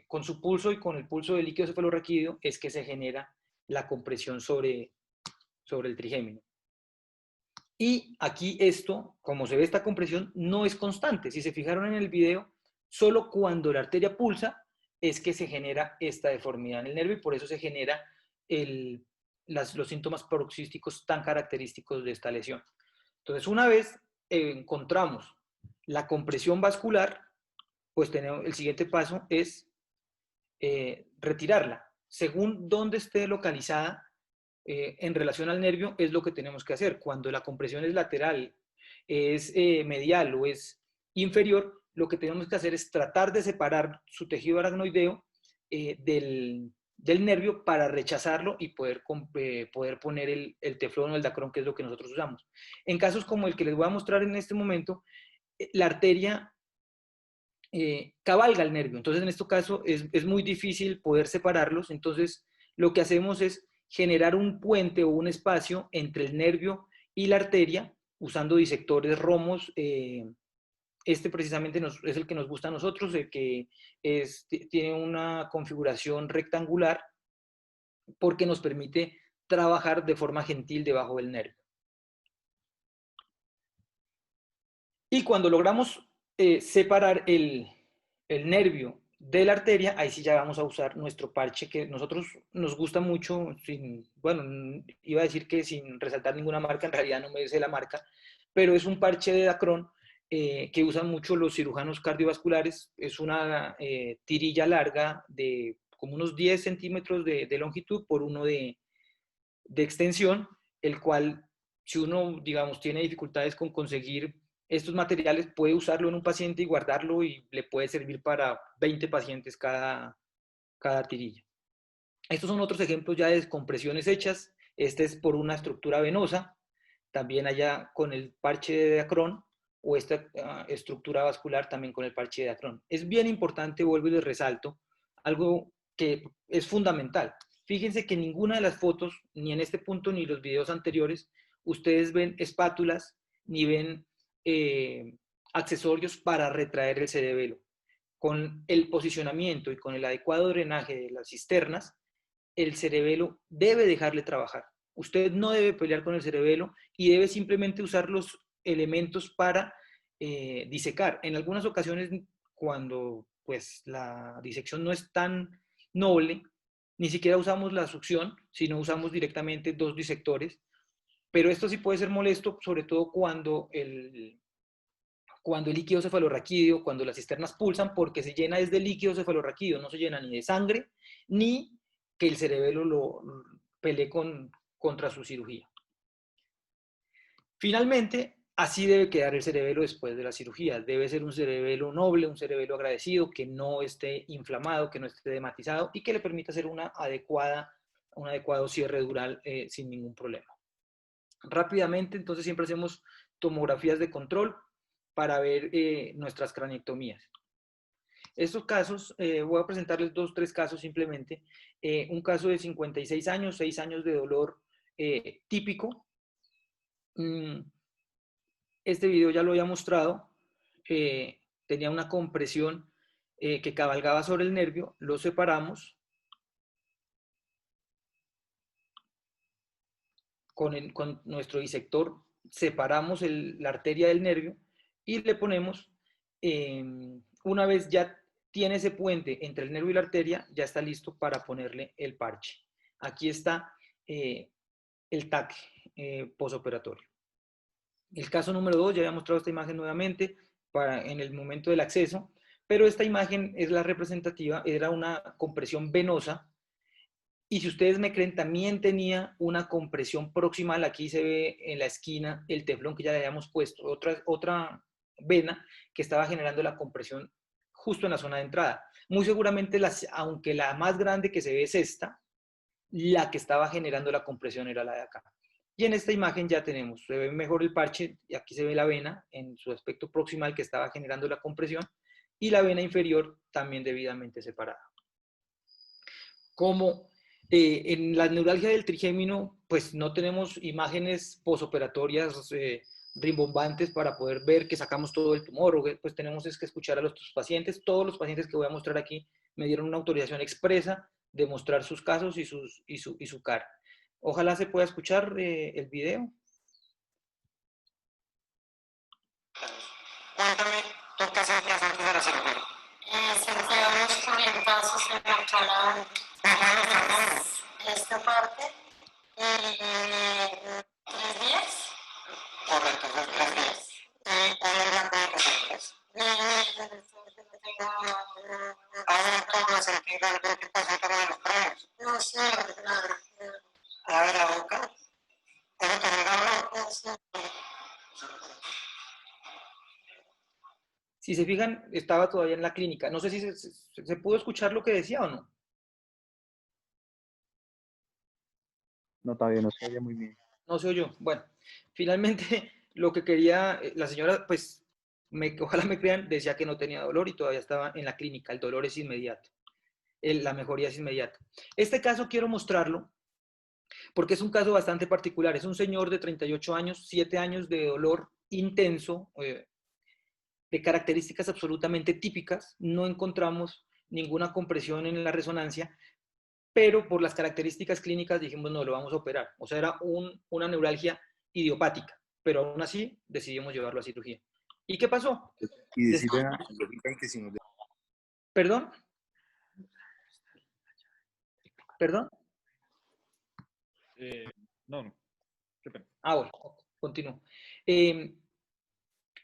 con su pulso y con el pulso del líquido cefalorraquídeo, es que se genera la compresión sobre el trigémino. Y aquí esto, como se ve esta compresión, no es constante. Si se fijaron en el video, solo cuando la arteria pulsa es que se genera esta deformidad en el nervio y por eso se genera los síntomas paroxísticos tan característicos de esta lesión. Entonces, una vez encontramos la compresión vascular, pues el siguiente paso es retirarla. Según dónde esté localizada, en relación al nervio es lo que tenemos que hacer. Cuando la compresión es lateral, es medial o es inferior, lo que tenemos que hacer es tratar de separar su tejido aracnoideo del nervio para rechazarlo y poder poner el teflón o el dacrón, que es lo que nosotros usamos. En casos como el que les voy a mostrar en este momento, la arteria cabalga el nervio. Entonces, en este caso es muy difícil poder separarlos. Entonces, lo que hacemos es generar un puente o un espacio entre el nervio y la arteria usando disectores romos. Este precisamente es el que nos gusta a nosotros, el que tiene una configuración rectangular porque nos permite trabajar de forma gentil debajo del nervio. Y cuando logramos separar el nervio de la arteria, ahí sí ya vamos a usar nuestro parche que nosotros nos gusta mucho, bueno, iba a decir que sin resaltar ninguna marca, en realidad no me sé la marca, pero es un parche de Dacron que usan mucho los cirujanos cardiovasculares. Es una tirilla larga de como unos 10 centímetros de longitud por 1 de extensión, el cual, si uno, digamos, tiene dificultades con conseguir estos materiales, puede usarlo en un paciente y guardarlo y le puede servir para 20 pacientes cada tirilla. Estos son otros ejemplos ya de descompresiones hechas. Este es por una estructura venosa, también allá con el parche de Dacron, o esta estructura vascular también con el parche de Dacron. Es bien importante, vuelvo y les resalto, algo que es fundamental. Fíjense que en ninguna de las fotos, ni en este punto ni los videos anteriores, ustedes ven espátulas ni ven accesorios para retraer el cerebelo. Con el posicionamiento y con el adecuado drenaje de las cisternas, el cerebelo debe dejarle trabajar. Usted no debe pelear con el cerebelo y debe simplemente usar los elementos para disecar. En algunas ocasiones, cuando pues la disección no es tan noble, ni siquiera usamos la succión, sino usamos directamente dos disectores, pero esto sí puede ser molesto, sobre todo cuando el líquido cefalorraquídeo, cuando las cisternas pulsan, porque se llena desde el líquido cefalorraquídeo, no se llena ni de sangre, ni que el cerebelo lo pelee contra su cirugía. Finalmente, así debe quedar el cerebelo después de la cirugía. Debe ser un cerebelo noble, un cerebelo agradecido, que no esté inflamado, que no esté dematizado y que le permita hacer un adecuado cierre dural sin ningún problema. Rápidamente, entonces siempre hacemos tomografías de control para ver nuestras craniectomías. Estos casos, voy a presentarles 2 o 3 casos simplemente. Un caso de 56 años, 6 años de dolor típico. Este video ya lo había mostrado. Tenía una compresión que cabalgaba sobre el nervio. Lo separamos con nuestro disector. Separamos la arteria del nervio y le ponemos, una vez ya tiene ese puente entre el nervio y la arteria, ya está listo para ponerle el parche. Aquí está el TAC posoperatorio. El caso número 2, ya había mostrado esta imagen nuevamente en el momento del acceso, pero esta imagen es la representativa, era una compresión venosa, y si ustedes me creen, también tenía una compresión proximal. Aquí se ve en la esquina el teflón que ya le habíamos puesto, otra vena que estaba generando la compresión justo en la zona de entrada. Muy seguramente, aunque la más grande que se ve es esta, la que estaba generando la compresión era la de acá. Y en esta imagen ya tenemos, se ve mejor el parche, y aquí se ve la vena en su aspecto proximal que estaba generando la compresión, y la vena inferior también debidamente separada. Como en la neuralgia del trigémino, pues no tenemos imágenes posoperatorias rimbombantes para poder ver que sacamos todo el tumor, pues tenemos que escuchar a los pacientes. Todos los pacientes que voy a mostrar aquí me dieron una autorización expresa de mostrar sus casos y su cara. Ojalá se pueda escuchar el video. Esta parte, 3 días. Correcto, 3 días. Ahora toma sentido ver qué pasa con los frenos. No sé, a ver la boca. Si se fijan, estaba todavía en la clínica. No sé si se pudo escuchar lo que decía o no. No, todavía no se oye muy bien. No se oyó. Bueno, finalmente lo que quería, la señora, pues, ojalá me crean, decía que no tenía dolor y todavía estaba en la clínica. El dolor es inmediato. La mejoría es inmediata. Este caso quiero mostrarlo porque es un caso bastante particular. Es un señor de 38 años, 7 años de dolor intenso, de características absolutamente típicas. No encontramos ninguna compresión en la resonancia, pero por las características clínicas dijimos, no, lo vamos a operar. O sea, era una neuralgia idiopática, pero aún así decidimos llevarlo a cirugía. ¿Y qué pasó? Y decirle a Lolita que si nos... ¿Perdón? ¿Perdón? No, qué pena. Bueno, continúo.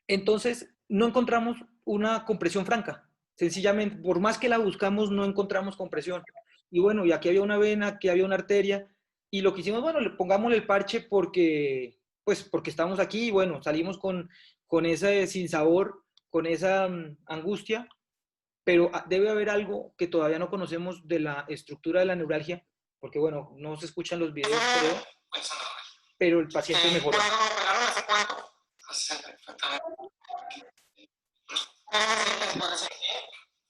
Entonces, no encontramos una compresión franca. Sencillamente, por más que la buscamos, no encontramos compresión. Y bueno, y aquí había una vena, aquí había una arteria, y lo que hicimos, bueno, pongámosle el parche porque estamos aquí, y bueno, salimos con ese sinsabor, con esa angustia, pero debe haber algo que todavía no conocemos de la estructura de la neuralgia, porque bueno, no se escuchan los videos, creo. pero el paciente mejoró. ¿Hace cuánto? Hace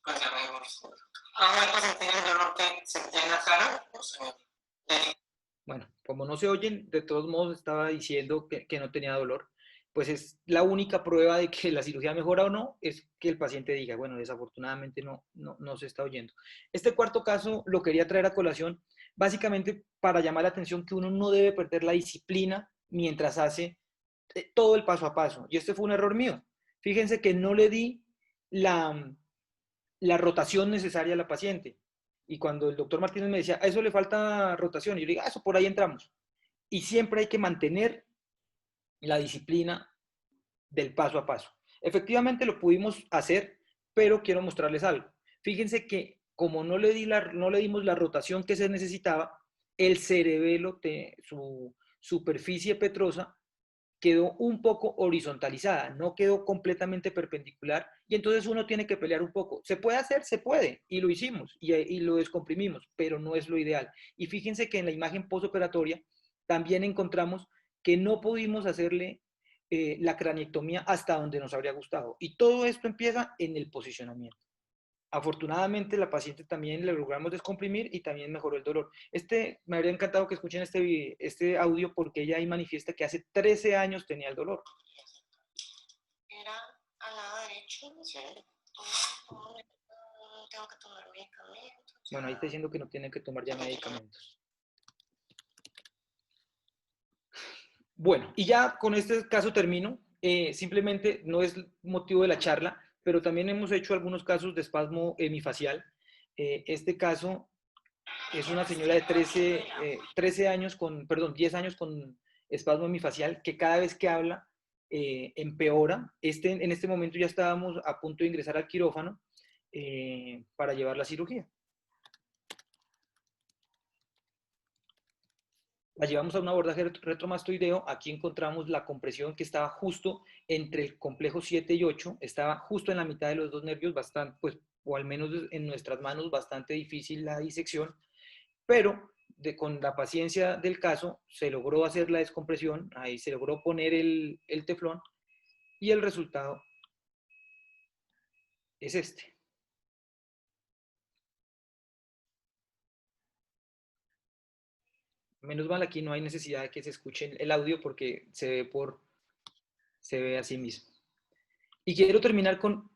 pues ya me gusta. Ahora pues sentir el dolor que sentía en la cara, pues Bueno, como no se oyen, de todos modos estaba diciendo que no tenía dolor. Pues es la única prueba de que la cirugía mejora o no, es que el paciente diga, bueno, desafortunadamente no se está oyendo. Este cuarto caso lo quería traer a colación, básicamente para llamar la atención que uno no debe perder la disciplina mientras hace todo el paso a paso. Y este fue un error mío. Fíjense que no le di la rotación necesaria a la paciente. Y cuando el doctor Martínez me decía, a eso le falta rotación, y yo le digo, eso por ahí entramos. Y siempre hay que mantener la disciplina del paso a paso. Efectivamente lo pudimos hacer, pero quiero mostrarles algo. Fíjense que como no le dimos la rotación que se necesitaba, el cerebelo, su superficie petrosa, quedó un poco horizontalizada, no quedó completamente perpendicular y entonces uno tiene que pelear un poco. ¿Se puede hacer? Se puede y lo hicimos y lo descomprimimos, pero no es lo ideal. Y fíjense que en la imagen postoperatoria también encontramos que no pudimos hacerle la craniectomía hasta donde nos habría gustado. Y todo esto empieza en el posicionamiento. Afortunadamente la paciente también le logramos descomprimir y también mejoró el dolor. Me habría encantado que escuchen este audio porque ella ahí manifiesta que hace 13 años tenía el dolor. era al lado derecho, ¿sí? Tengo que tomar medicamentos. Bueno, ahí está diciendo que no tiene que tomar ya medicamentos. Bueno, y ya con este caso termino. Simplemente no es motivo de la charla, pero también hemos hecho algunos casos de espasmo hemifacial. Este caso es una señora de 10 años con espasmo hemifacial que cada vez que habla empeora. En este momento ya estábamos a punto de ingresar al quirófano para llevar la cirugía. La llevamos a un abordaje retromastoideo. Aquí encontramos la compresión que estaba justo entre el complejo 7 y 8, estaba justo en la mitad de los dos nervios, bastante, pues, o al menos en nuestras manos, bastante difícil la disección, pero con la paciencia del caso se logró hacer la descompresión, ahí se logró poner el teflón y el resultado es este. Menos mal aquí no hay necesidad de que se escuche el audio porque se ve a sí mismo. Y quiero terminar con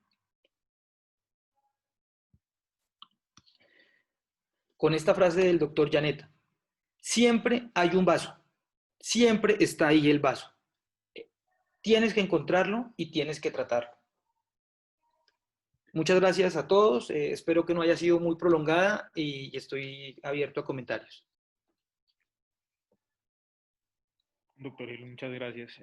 esta frase del doctor Llaneta. Siempre hay un vaso, siempre está ahí el vaso. Tienes que encontrarlo y tienes que tratarlo. Muchas gracias a todos, espero que no haya sido muy prolongada y estoy abierto a comentarios. Doctor Gil, muchas gracias.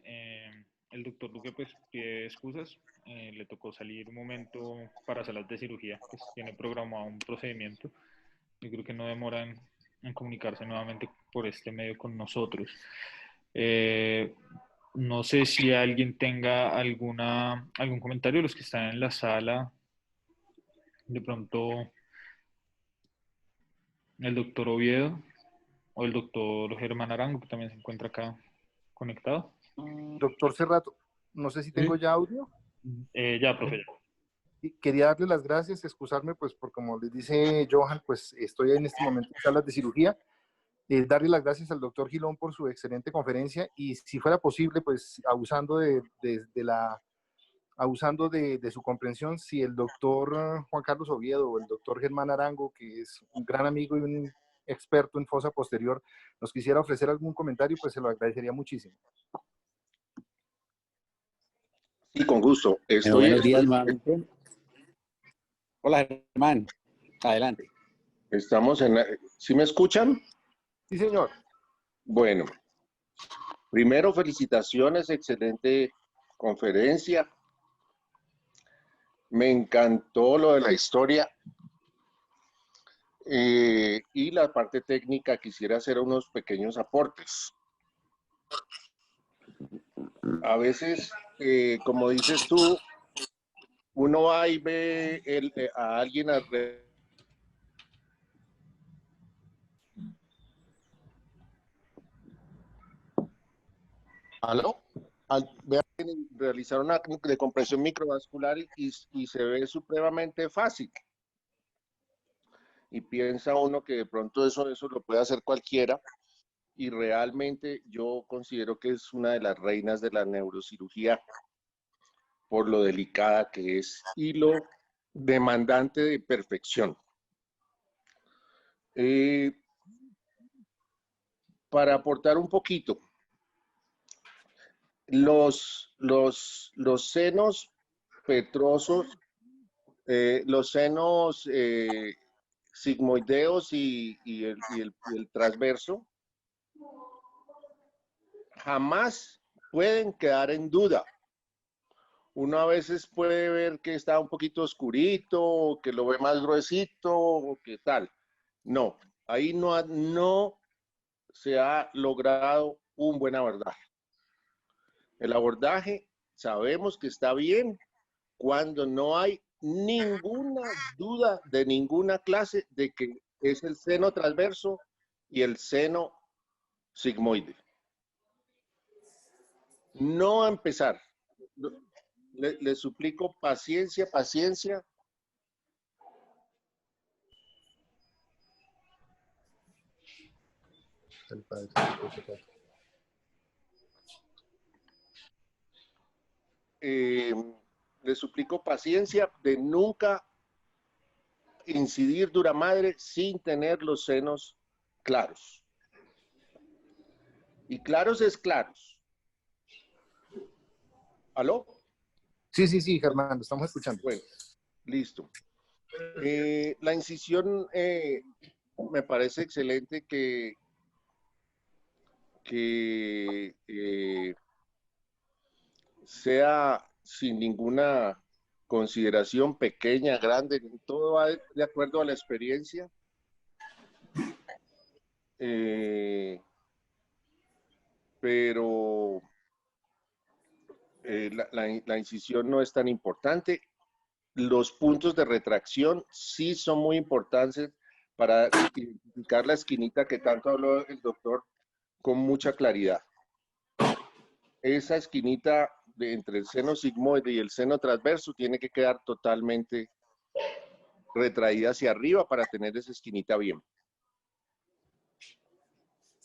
El doctor Duque pues pide excusas, le tocó salir un momento para salas de cirugía, pues tiene programado un procedimiento. Yo creo que no demora en comunicarse nuevamente por este medio con nosotros. No sé si alguien tenga algún comentario, los que están en la sala, de pronto el doctor Oviedo o el doctor Germán Arango, que también se encuentra acá conectado. Doctor Cerrato, no sé si tengo ¿Sí? ya audio. Ya, profe. Y quería darle las gracias, excusarme, pues, por como les dice Johan, pues estoy en este momento en salas de cirugía. Darle las gracias al doctor Gilón por su excelente conferencia y si fuera posible, pues abusando de su comprensión, si el doctor Juan Carlos Oviedo o el doctor Germán Arango, que es un gran amigo y un experto en fosa posterior, nos quisiera ofrecer algún comentario, pues se lo agradecería muchísimo. Sí, con gusto. Buenos días nuevamente. Hola, Germán. Adelante. Estamos ¿Sí me escuchan? Sí, señor. Bueno, primero felicitaciones, excelente conferencia. Me encantó lo de la historia. Y la parte técnica quisiera hacer unos pequeños aportes. A veces, como dices tú, uno va y ve a alguien alrededor. ¿Aló? Vean, realizar una decompresión microvascular y se ve supremamente fácil. Y piensa uno que de pronto eso lo puede hacer cualquiera. Y realmente yo considero que es una de las reinas de la neurocirugía por lo delicada que es y lo demandante de perfección. Para aportar un poquito, los senos petrosos, los senos sigmoideos y el transverso jamás pueden quedar en duda. Uno a veces puede ver que está un poquito oscurito, que lo ve más gruesito, o que tal. No, ahí no se ha logrado un buen abordaje. El abordaje sabemos que está bien cuando no hay ninguna duda de ninguna clase de que es el seno transverso y el seno sigmoide. No empezar. Le suplico paciencia, paciencia. Le suplico paciencia de nunca incidir dura madre sin tener los senos claros. Y claros es claros. ¿Aló? Sí, Germán, lo estamos escuchando. Bueno, listo. La incisión me parece excelente que sea sin ninguna consideración pequeña, grande, todo va de acuerdo a la experiencia. Pero la incisión no es tan importante. Los puntos de retracción sí son muy importantes para identificar la esquinita que tanto habló el doctor con mucha claridad. Esa esquinita entre el seno sigmoide y el seno transverso tiene que quedar totalmente retraída hacia arriba para tener esa esquinita bien.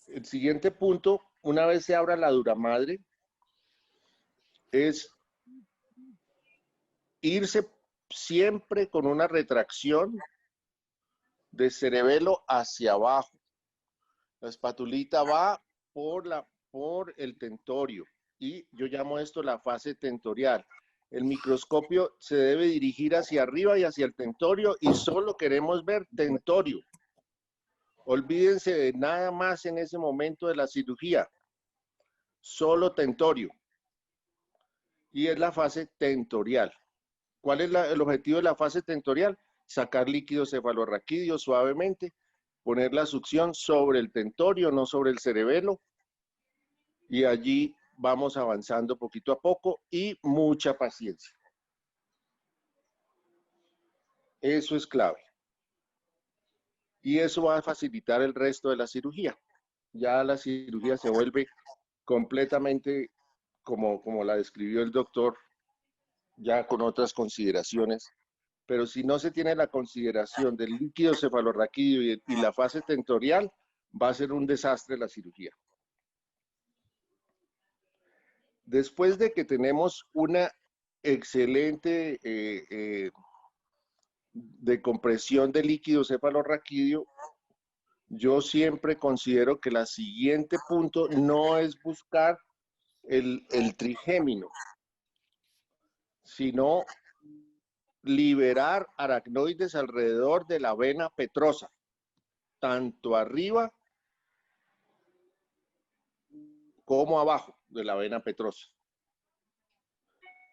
El siguiente punto, una vez se abra la duramadre, es irse siempre con una retracción de cerebelo hacia abajo. La espatulita va por el tentorio y yo llamo esto la fase tentorial. El microscopio se debe dirigir hacia arriba y hacia el tentorio y solo queremos ver tentorio. Olvídense de nada más en ese momento de la cirugía. Solo tentorio. Y es la fase tentorial. ¿Cuál es el objetivo de la fase tentorial? Sacar líquido cefalorraquídeo suavemente, poner la succión sobre el tentorio, no sobre el cerebelo. Y allí vamos avanzando poquito a poco y mucha paciencia. Eso es clave. Y eso va a facilitar el resto de la cirugía. Ya la cirugía se vuelve completamente como la describió el doctor, ya con otras consideraciones. Pero si no se tiene la consideración del líquido cefalorraquídeo y la fase tentorial, va a ser un desastre la cirugía. Después de que tenemos una excelente decompresión de líquido cefalorraquídeo, yo siempre considero que el siguiente punto no es buscar el trigémino, sino liberar aracnoides alrededor de la vena petrosa, tanto arriba como abajo de la vena petrosa.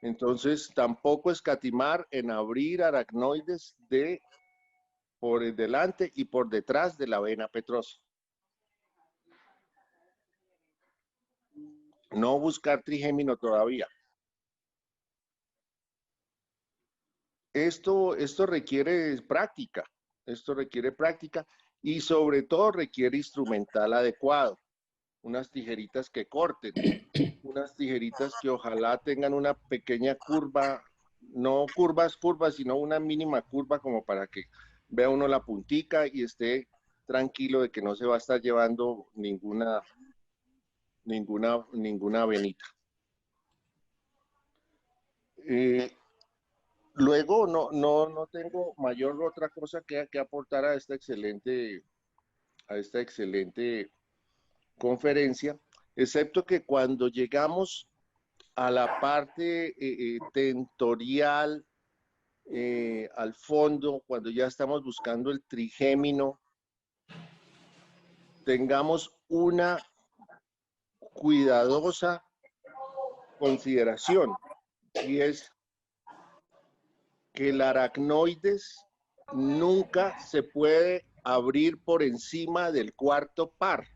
Entonces, tampoco escatimar en abrir aracnoides por el delante y por detrás de la vena petrosa. No buscar trigémino todavía. Esto requiere práctica. Esto requiere práctica y sobre todo requiere instrumental adecuado. unas tijeritas que corten, unas tijeritas que ojalá tengan una pequeña curva, no curvas, sino una mínima curva como para que vea uno la puntica y esté tranquilo de que no se va a estar llevando ninguna venita. Luego no tengo mayor otra cosa que aportar a esta excelente conferencia, excepto que cuando llegamos a la parte tentorial, al fondo, cuando ya estamos buscando el trigémino, tengamos una cuidadosa consideración, y es que el aracnoides nunca se puede abrir por encima del cuarto par.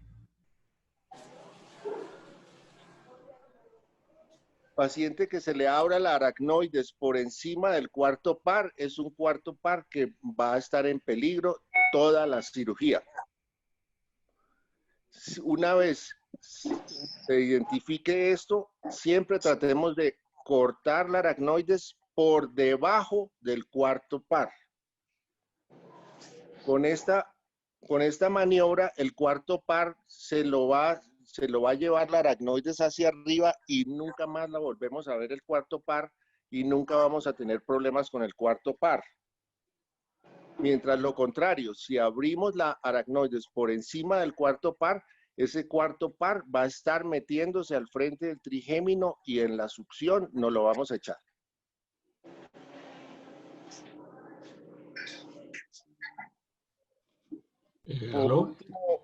Paciente que se le abra la aracnoides por encima del cuarto par es un cuarto par que va a estar en peligro toda la cirugía. Una vez se identifique esto, siempre tratemos de cortar la aracnoides por debajo del cuarto par. Con esta maniobra, el cuarto par se lo va a llevar la aracnoides hacia arriba y nunca más la volvemos a ver el cuarto par y nunca vamos a tener problemas con el cuarto par. Mientras lo contrario, si abrimos la aracnoides por encima del cuarto par, ese cuarto par va a estar metiéndose al frente del trigémino y en la succión no lo vamos a echar. ¿Aló?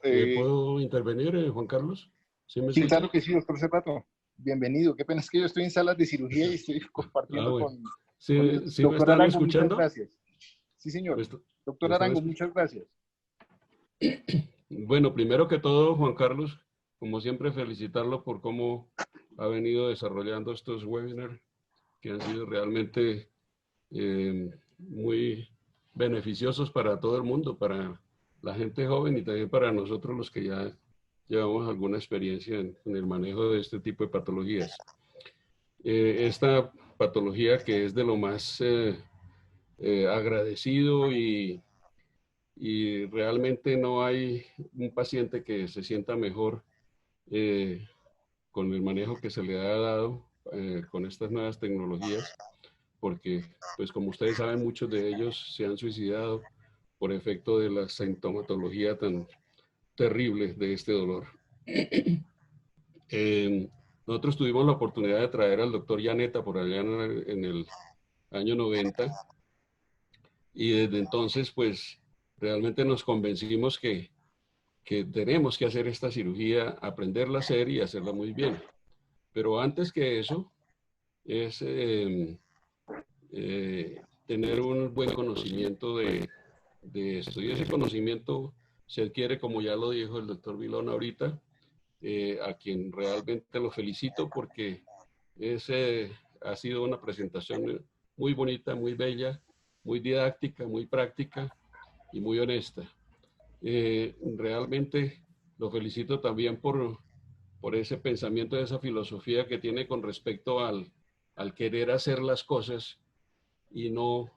¿Puedo intervenir, Juan Carlos? Sí, claro que sí, doctor Cerrato. Bienvenido. Qué pena, es que yo estoy en salas de cirugía y estoy compartiendo bueno. con Sí, el ¿sí me doctor están Arango. escuchando? Muchas gracias. Sí, señor. Doctor Arango, muchas gracias. Bueno, primero que todo, Juan Carlos, como siempre, felicitarlo por cómo ha venido desarrollando estos webinars que han sido realmente muy beneficiosos para todo el mundo, para la gente joven y también para nosotros los que ya llevamos alguna experiencia en el manejo de este tipo de patologías. Esta patología que es de lo más agradecido y realmente no hay un paciente que se sienta mejor con el manejo que se le ha dado con estas nuevas tecnologías, porque pues como ustedes saben, muchos de ellos se han suicidado por efecto de la sintomatología tan terrible de este dolor. Nosotros tuvimos la oportunidad de traer al doctor Llaneta por allá en el año 90 y desde entonces pues realmente nos convencimos que tenemos que hacer esta cirugía, aprenderla a hacer y hacerla muy bien. Pero antes que eso es tener un buen conocimiento de esto. Y ese conocimiento se adquiere, como ya lo dijo el doctor Vilón ahorita, a quien realmente lo felicito porque ha sido una presentación muy bonita, muy bella, muy didáctica, muy práctica y muy honesta. Realmente lo felicito también por ese pensamiento, esa filosofía que tiene con respecto al querer hacer las cosas y no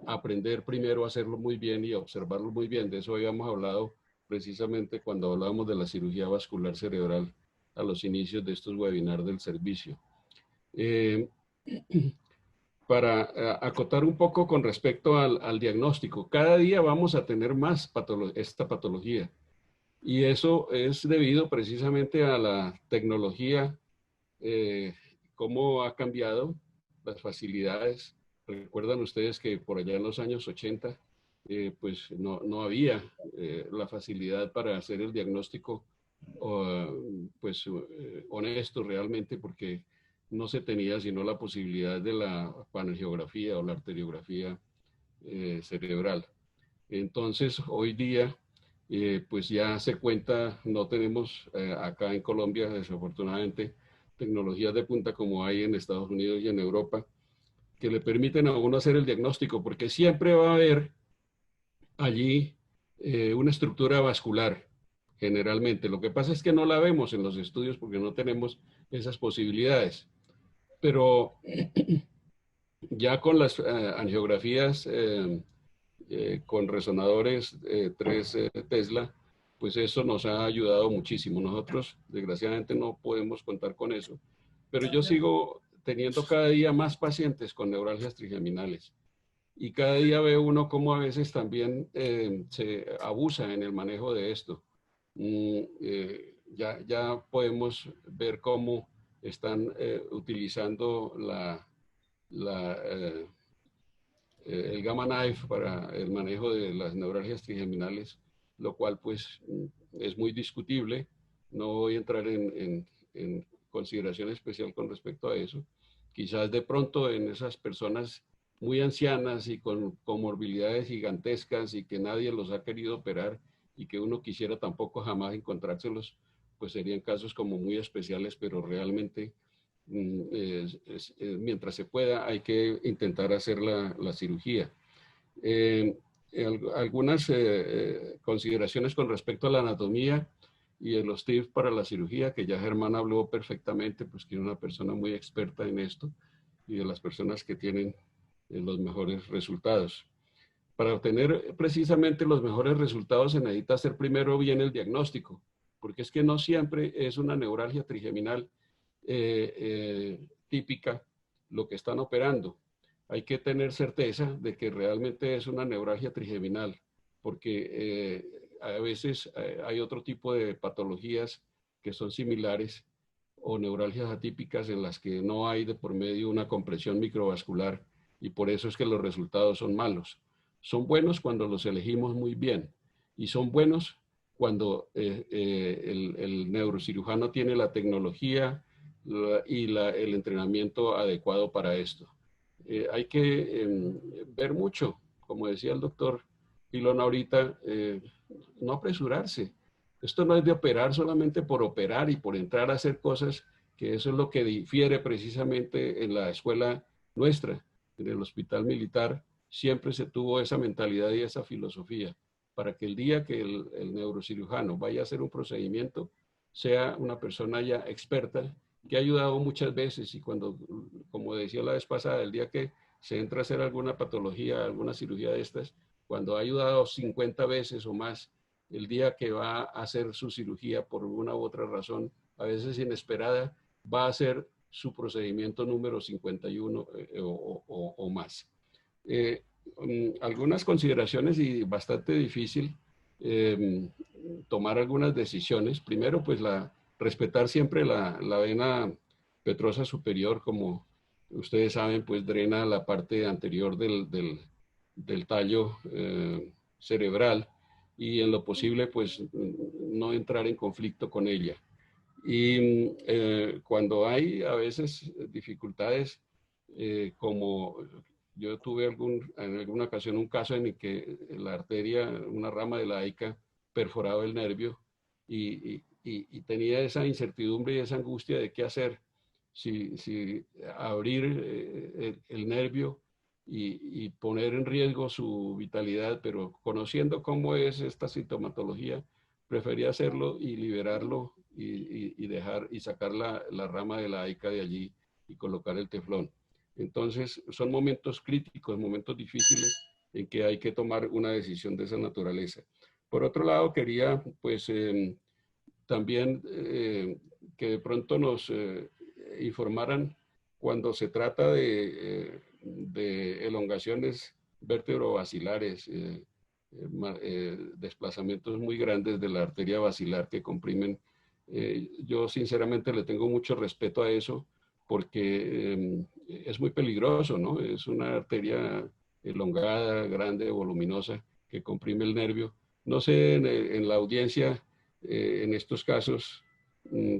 aprender primero a hacerlo muy bien y a observarlo muy bien. De eso habíamos hablado precisamente cuando hablábamos de la cirugía vascular cerebral a los inicios de estos webinars del servicio. Para acotar un poco con respecto al diagnóstico, cada día vamos a tener más esta patología y eso es debido precisamente a la tecnología, cómo ha cambiado las facilidades. Recuerdan ustedes que por allá en los años 80 pues no había la facilidad para hacer el diagnóstico pues honesto realmente, porque no se tenía sino la posibilidad de la panangiografía o la arteriografía cerebral. Entonces hoy día pues ya se cuenta, no tenemos acá en Colombia desafortunadamente tecnologías de punta como hay en Estados Unidos y en Europa, que le permiten a uno hacer el diagnóstico, porque siempre va a haber allí una estructura vascular generalmente. Lo que pasa es que no la vemos en los estudios porque no tenemos esas posibilidades. Pero ya con las angiografías con resonadores 3 Tesla, pues eso nos ha ayudado muchísimo. Nosotros, desgraciadamente, no podemos contar con eso, pero yo sigo teniendo cada día más pacientes con neuralgias trigeminales. Y cada día ve uno cómo a veces también se abusa en el manejo de esto. Ya podemos ver cómo están utilizando el gamma knife para el manejo de las neuralgias trigeminales, lo cual pues es muy discutible. No voy a entrar en consideración especial con respecto a eso. Quizás de pronto en esas personas muy ancianas y con comorbilidades gigantescas y que nadie los ha querido operar y que uno quisiera tampoco jamás encontrárselos, pues serían casos como muy especiales, pero realmente mientras se pueda hay que intentar hacer la cirugía. Algunas consideraciones con respecto a la anatomía y los tips para la cirugía, que ya Germán habló perfectamente, pues que es una persona muy experta en esto y de las personas que tienen los mejores resultados. Para obtener precisamente los mejores resultados se necesita hacer primero bien el diagnóstico, porque es que no siempre es una neuralgia trigeminal típica lo que están operando. Hay que tener certeza de que realmente es una neuralgia trigeminal, porque a veces hay otro tipo de patologías que son similares o neuralgias atípicas en las que no hay de por medio una compresión microvascular y por eso es que los resultados son malos. Son buenos cuando los elegimos muy bien y son buenos cuando el neurocirujano tiene la tecnología y el entrenamiento adecuado para esto. Hay que ver mucho, como decía el doctor Pilón ahorita, no apresurarse. Esto no es de operar solamente por operar y por entrar a hacer cosas, que eso es lo que difiere precisamente en la escuela nuestra, en el hospital militar. Siempre se tuvo esa mentalidad y esa filosofía para que el día que el neurocirujano vaya a hacer un procedimiento, sea una persona ya experta, que ha ayudado muchas veces y cuando, como decía la vez pasada, el día que se entra a hacer alguna patología, alguna cirugía de estas, cuando ha ayudado 50 veces o más, el día que va a hacer su cirugía por una u otra razón, a veces inesperada, va a hacer su procedimiento número 51 o más. Algunas consideraciones y bastante difícil tomar algunas decisiones. Primero, pues respetar siempre la vena petrosa superior, como ustedes saben, pues drena la parte anterior del tallo cerebral y en lo posible, pues no entrar en conflicto con ella. Y cuando hay a veces dificultades, como yo tuve en alguna ocasión un caso en el que la arteria, una rama de la AICA, perforaba el nervio y tenía esa incertidumbre y esa angustia de qué hacer, si abrir el nervio y poner en riesgo su vitalidad, pero conociendo cómo es esta sintomatología, prefería hacerlo y liberarlo y dejar y sacar la rama de la AICA de allí y colocar el teflón. Entonces son momentos críticos, momentos difíciles en que hay que tomar una decisión de esa naturaleza. Por otro lado, quería pues también que de pronto nos informaran cuando se trata de elongaciones vértebro-basilares, desplazamientos muy grandes de la arteria basilar que comprimen. Yo sinceramente le tengo mucho respeto a eso porque es muy peligroso, ¿no? Es una arteria elongada, grande, voluminosa, que comprime el nervio. No sé en la audiencia, en estos casos,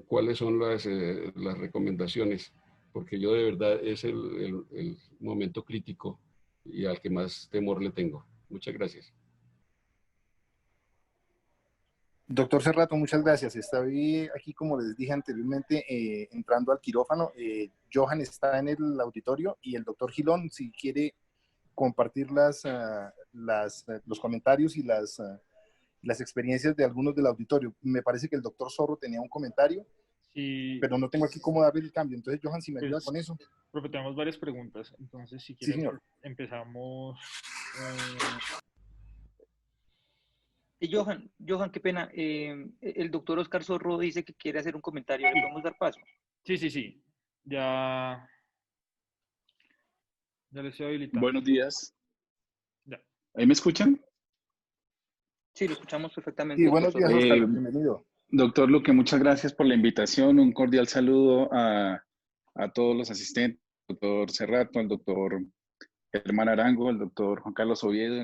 cuáles son las recomendaciones, porque yo de verdad es el momento crítico y al que más temor le tengo. Muchas gracias. Doctor Cerrato, muchas gracias. Estoy aquí, como les dije anteriormente, entrando al quirófano. Johan está en el auditorio y el doctor Gilón, si quiere compartir los comentarios y las experiencias de algunos del auditorio. Me parece que el doctor Zorro tenía un comentario, Sí, pero no tengo aquí cómo darle el cambio. Entonces, Johan, si me ayuda pues, con eso. profe, tenemos varias preguntas. Entonces, si Sí, quiere, señor. empezamos. Johan, qué pena. El doctor Oscar Zorro dice que quiere hacer un comentario. ¿Le podemos dar paso? Sí. Ya le estoy habilitando. Buenos días. Ya. ¿Ahí me escuchan? Sí, lo escuchamos perfectamente, Sí, doctor buenos días, Zorro. Oscar. Bienvenido. Doctor Luque, muchas gracias por la invitación. Un cordial saludo a todos los asistentes, al doctor Cerrato, al doctor Germán Arango, al doctor Juan Carlos Oviedo,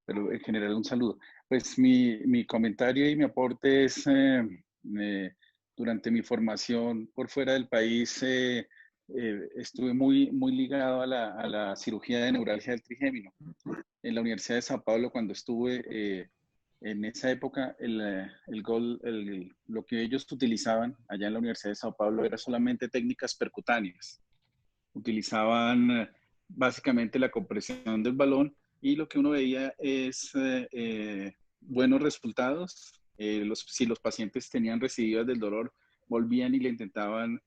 pero en general un saludo. Pues mi comentario y mi aporte es, durante mi formación por fuera del país, estuve muy ligado a la cirugía de neuralgia del trigémino. En la Universidad de Sao Paulo, cuando estuve, en esa época, lo que ellos utilizaban allá en la Universidad de Sao Paulo era solamente técnicas percutáneas. Utilizaban básicamente la compresión del balón y lo que uno veía es buenos resultados. Si los pacientes tenían residuos del dolor, volvían y le intentaban,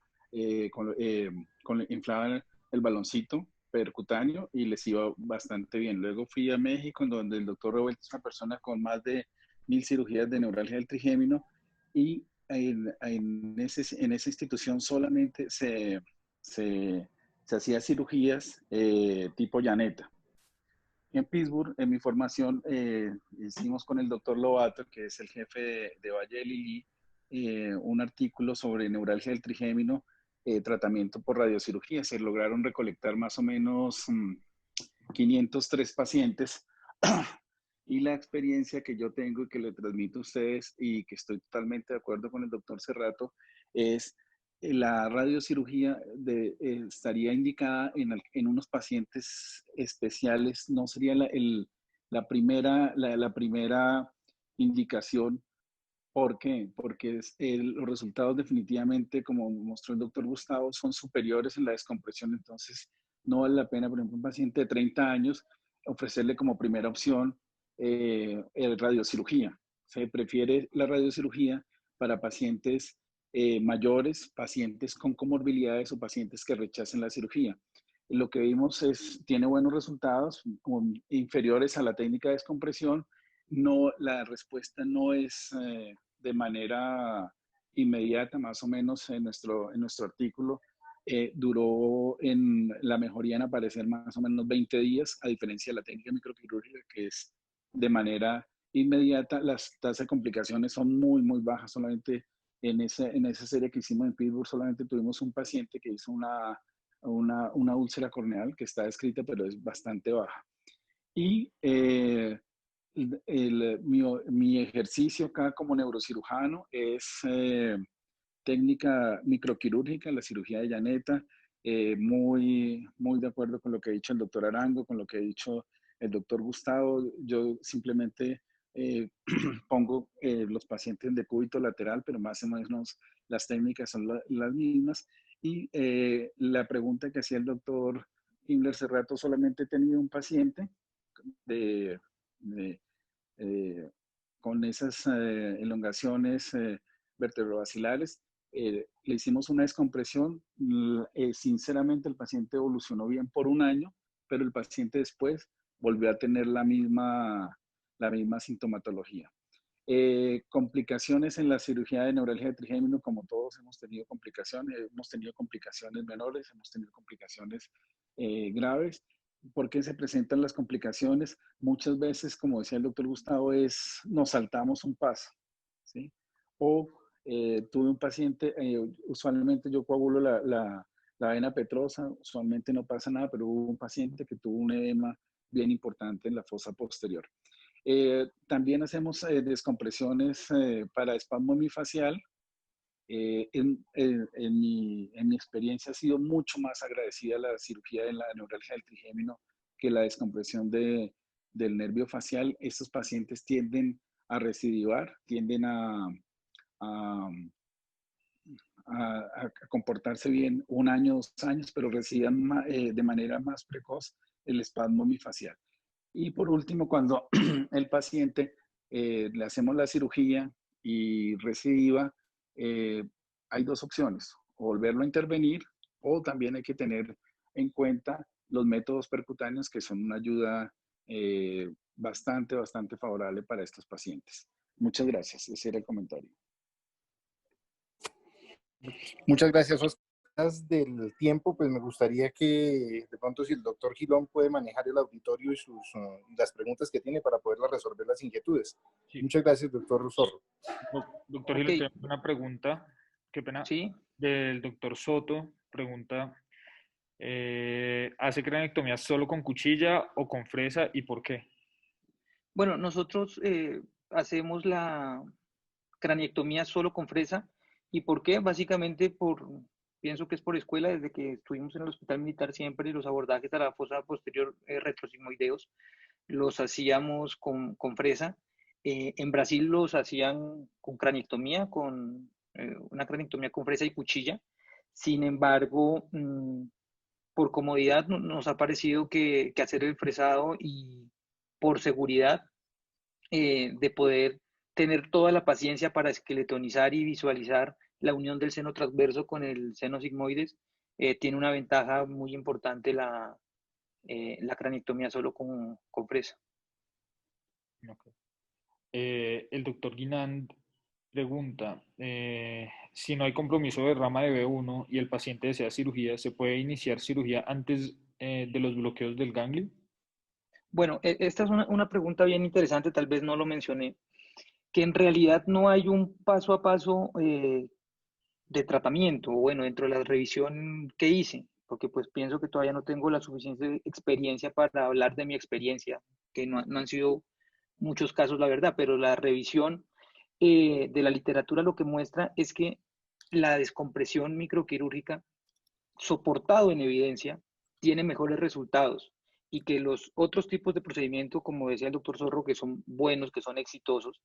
inflaban el baloncito percutáneo y les iba bastante bien. Luego fui a México, en donde el doctor Revuelta es una persona con más de 1000 cirugías de neuralgia del trigémino, y en esa institución solamente se hacía cirugías tipo llaneta. En Pittsburgh, en mi formación, hicimos con el doctor Lobato, que es el jefe de Valle de Lili, un artículo sobre neuralgia del trigémino, tratamiento por radiocirugía. Se lograron recolectar más o menos 503 pacientes. Y la experiencia que yo tengo y que le transmito a ustedes, y que estoy totalmente de acuerdo con el doctor Cerrato, es la radiocirugía estaría indicada en unos pacientes especiales. No sería la primera indicación. ¿Por qué? Porque los resultados definitivamente, como mostró el doctor Gustavo, son superiores en la descompresión. Entonces, no vale la pena, por ejemplo, un paciente de 30 años, ofrecerle como primera opción radiocirugía. Se prefiere la radiocirugía para pacientes mayores, pacientes con comorbilidades o pacientes que rechacen la cirugía. Lo que vimos tiene buenos resultados, inferiores a la técnica de descompresión. No, la respuesta no es de manera inmediata. Más o menos en nuestro artículo duró en la mejoría en aparecer más o menos 20 días, a diferencia de la técnica microquirúrgica, que es de manera inmediata. Las tasas de complicaciones son muy bajas. Solamente en esa serie que hicimos en Pittsburgh, solamente tuvimos un paciente que hizo una úlcera corneal que está descrita, pero es bastante baja. Y mi ejercicio acá como neurocirujano es técnica microquirúrgica, la cirugía de llaneta. Muy de acuerdo con lo que ha dicho el doctor Arango, con lo que ha dicho el doctor Gustavo. Yo simplemente pongo los pacientes de cúbito lateral, pero más o menos las técnicas son las mismas. Y la pregunta que hacía el doctor Himmler hace rato: solamente he tenido un paciente con esas elongaciones vertebrobacilares. Le hicimos una descompresión. Sinceramente, el paciente evolucionó bien por un año, pero el paciente después volvió a tener la misma sintomatología. Complicaciones en la cirugía de neuralgia de trigémino, como todos hemos tenido complicaciones menores, hemos tenido complicaciones graves. ¿Por qué se presentan las complicaciones? Muchas veces, como decía el doctor Gustavo, nos saltamos un paso, ¿sí? O tuve un paciente, usualmente yo coagulo la vena petrosa, usualmente no pasa nada, pero hubo un paciente que tuvo un edema bien importante en la fosa posterior. También hacemos descompresiones para espasmo hemifacial. En mi experiencia ha sido mucho más agradecida la cirugía de la neuralgia del trigémino que la descompresión del nervio facial. Estos pacientes tienden a recidivar, tienden a comportarse bien 1 año, 2 años, pero reciben de manera más precoz el espasmo hemifacial. Y por último, cuando el paciente le hacemos la cirugía y recidiva, hay dos opciones, o volverlo a intervenir, o también hay que tener en cuenta los métodos percutáneos, que son una ayuda bastante favorable para estos pacientes. Muchas gracias, ese era el comentario. Muchas gracias, Oscar. Del tiempo, pues me gustaría que de pronto si el doctor Gilón puede manejar el auditorio y las preguntas que tiene para poderlas resolver las inquietudes. Sí. Muchas gracias, doctor Zorro. Doctor Ok. Gilón, tengo una pregunta, qué pena, Sí. del doctor Soto. Pregunta, ¿hace cranectomía solo con cuchilla o con fresa y por qué? Bueno, nosotros hacemos la craniectomía solo con fresa. ¿Y por qué? Básicamente pienso que es por escuela. Desde que estuvimos en el hospital militar, siempre los abordajes a la fosa posterior retrosigmoideos los hacíamos con fresa. En Brasil los hacían con craniectomía, con una craniectomía con fresa y cuchilla. Sin embargo, por comodidad nos ha parecido que hacer el fresado y por seguridad de poder tener toda la paciencia para esqueletonizar y visualizar la unión del seno transverso con el seno sigmoides, tiene una ventaja muy importante la craniectomía solo con fresa. Okay. El doctor Guinand pregunta, si no hay compromiso de rama de B1 y el paciente desea cirugía, ¿se puede iniciar cirugía antes de los bloqueos del ganglio? Bueno, esta es una pregunta bien interesante, tal vez no lo mencioné, que en realidad no hay un paso a paso de tratamiento, bueno, dentro de la revisión que hice, porque pues pienso que todavía no tengo la suficiente experiencia para hablar de mi experiencia, que no han sido muchos casos, la verdad, pero la revisión de la literatura lo que muestra es que la descompresión microquirúrgica, soportado en evidencia, tiene mejores resultados y que los otros tipos de procedimiento, como decía el doctor Zorro, que son buenos, que son exitosos,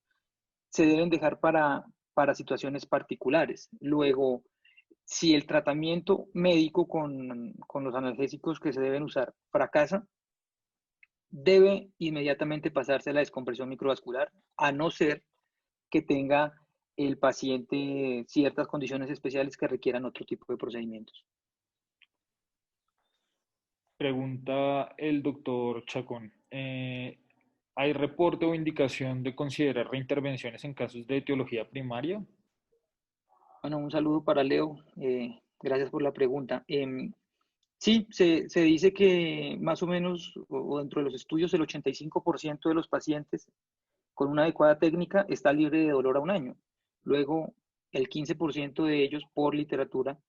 se deben dejar para situaciones particulares. Luego, si el tratamiento médico con los analgésicos que se deben usar fracasa, debe inmediatamente pasarse a la descompresión microvascular, a no ser que tenga el paciente ciertas condiciones especiales que requieran otro tipo de procedimientos. Pregunta el doctor Chacón. ¿Hay reporte o indicación de considerar reintervenciones en casos de etiología primaria? Bueno, un saludo para Leo. Gracias por la pregunta. Sí, se dice que más o menos, o dentro de los estudios, el 85% de los pacientes con una adecuada técnica está libre de dolor a un año. Luego, el 15% de ellos, por literatura,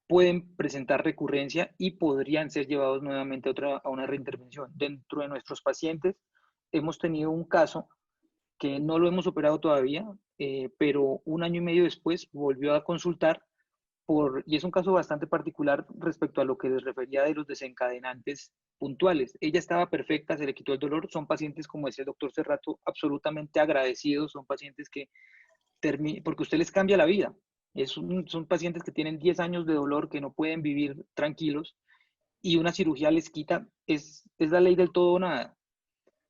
pueden presentar recurrencia y podrían ser llevados nuevamente a una reintervención. Dentro de nuestros pacientes, hemos tenido un caso que no lo hemos operado todavía, pero un año y medio después volvió a consultar y es un caso bastante particular respecto a lo que les refería de los desencadenantes puntuales. Ella estaba perfecta, se le quitó el dolor, son pacientes, como decía el doctor Cerrato, absolutamente agradecidos, son pacientes que porque usted les cambia la vida. Son pacientes que tienen 10 años de dolor, que no pueden vivir tranquilos, y una cirugía les quita, es la ley del todo o nada.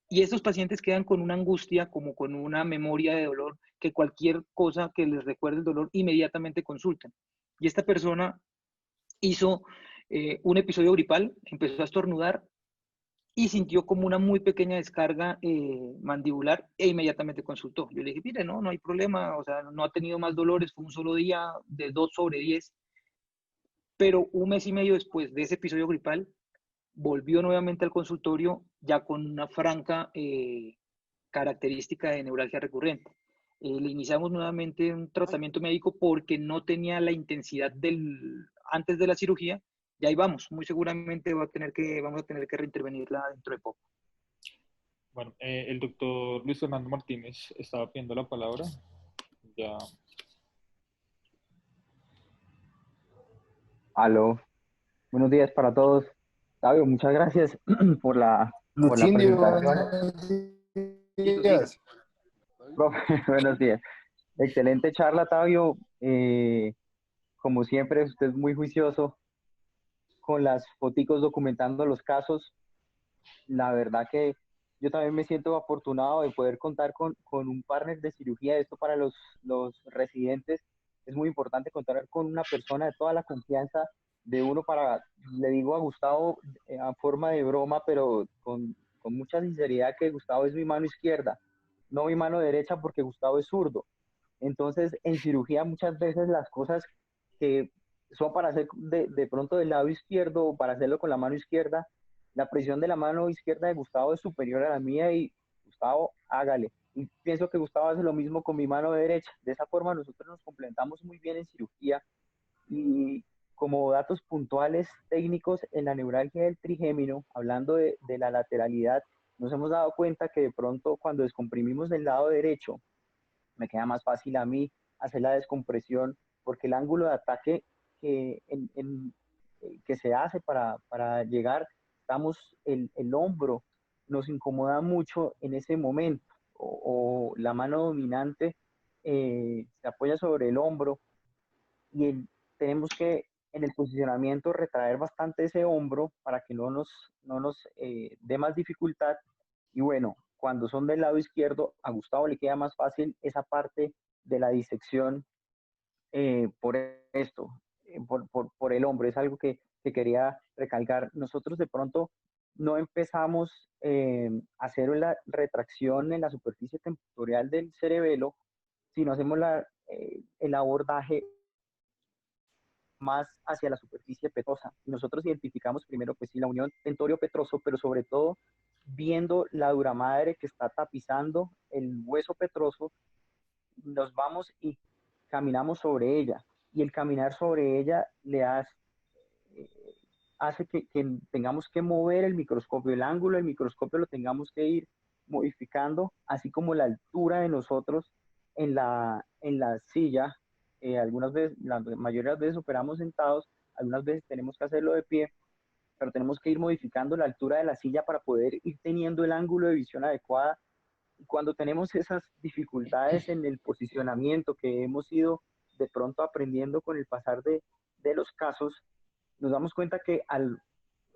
Y estos pacientes quedan con una angustia, como con una memoria de dolor, que cualquier cosa que les recuerde el dolor, inmediatamente consultan. Y esta persona hizo un episodio gripal, empezó a estornudar y sintió como una muy pequeña descarga mandibular e inmediatamente consultó. Yo le dije, mire, no hay problema, o sea, no ha tenido más dolores, fue un solo día de 2/10, pero un mes y medio después de ese episodio gripal, volvió nuevamente al consultorio ya con una franca característica de neuralgia recurrente. Le iniciamos nuevamente un tratamiento médico porque no tenía la intensidad antes de la cirugía. Y ahí vamos, muy seguramente vamos a tener que reintervenirla dentro de poco. Bueno, el doctor Luis Fernando Martínez estaba pidiendo la palabra. Ya. Aló, buenos días para todos. Fabio, muchas gracias por la Lucindio, presentación. buenos días. Buenos días. Excelente charla, Tavio. Como siempre, usted es muy juicioso con las foticos documentando los casos. La verdad que yo también me siento afortunado de poder contar con un partner de cirugía. Esto para los residentes es muy importante, contar con una persona de toda la confianza de uno para, le digo a Gustavo a forma de broma, pero con mucha sinceridad, que Gustavo es mi mano izquierda, no mi mano derecha, porque Gustavo es zurdo. Entonces, en cirugía muchas veces las cosas que son para hacer de pronto del lado izquierdo o para hacerlo con la mano izquierda, la presión de la mano izquierda de Gustavo es superior a la mía y Gustavo, hágale. Y pienso que Gustavo hace lo mismo con mi mano derecha. De esa forma nosotros nos complementamos muy bien en cirugía. Y como datos puntuales técnicos, en la neuralgia del trigémino, hablando de la lateralidad, nos hemos dado cuenta que de pronto cuando descomprimimos del lado derecho, me queda más fácil a mí hacer la descompresión, porque el ángulo de ataque que se hace para llegar, el hombro nos incomoda mucho en ese momento, o la mano dominante se apoya sobre el hombro y tenemos que en el posicionamiento retraer bastante ese hombro para que no nos dé más dificultad. Y bueno, cuando son del lado izquierdo, a Gustavo le queda más fácil esa parte de la disección por esto, por el hombro. Es algo que quería recalcar. Nosotros de pronto no empezamos a hacer la retracción en la superficie temporal del cerebelo, sino hacemos el abordaje más hacia la superficie petrosa. Nosotros identificamos primero, pues sí, la unión tentorio-petroso, pero sobre todo viendo la dura madre que está tapizando el hueso petroso, nos vamos y caminamos sobre ella. Y el caminar sobre ella hace que tengamos que mover el microscopio, el ángulo del microscopio lo tengamos que ir modificando, así como la altura de nosotros en la silla. Algunas veces, la mayoría de las veces operamos sentados, algunas veces tenemos que hacerlo de pie, pero tenemos que ir modificando la altura de la silla para poder ir teniendo el ángulo de visión adecuada. Y cuando tenemos esas dificultades en el posicionamiento que hemos ido de pronto aprendiendo con el pasar de los casos, nos damos cuenta que al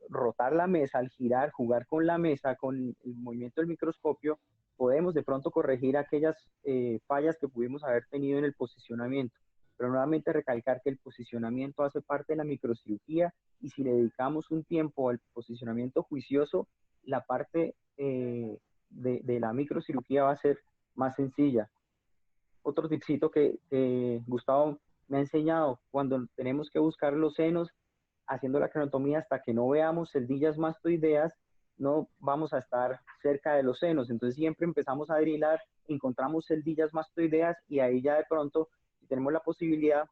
rotar la mesa, al girar, jugar con la mesa, con el movimiento del microscopio, podemos de pronto corregir aquellas fallas que pudimos haber tenido en el posicionamiento. Pero nuevamente recalcar que el posicionamiento hace parte de la microcirugía y si le dedicamos un tiempo al posicionamiento juicioso, la parte de la microcirugía va a ser más sencilla. Otro tipcito que Gustavo me ha enseñado, cuando tenemos que buscar los senos, haciendo la cranotomía, hasta que no veamos celdillas mastoideas, no vamos a estar cerca de los senos. Entonces siempre empezamos a drilar, encontramos celdillas mastoideas y ahí ya de pronto, si tenemos la posibilidad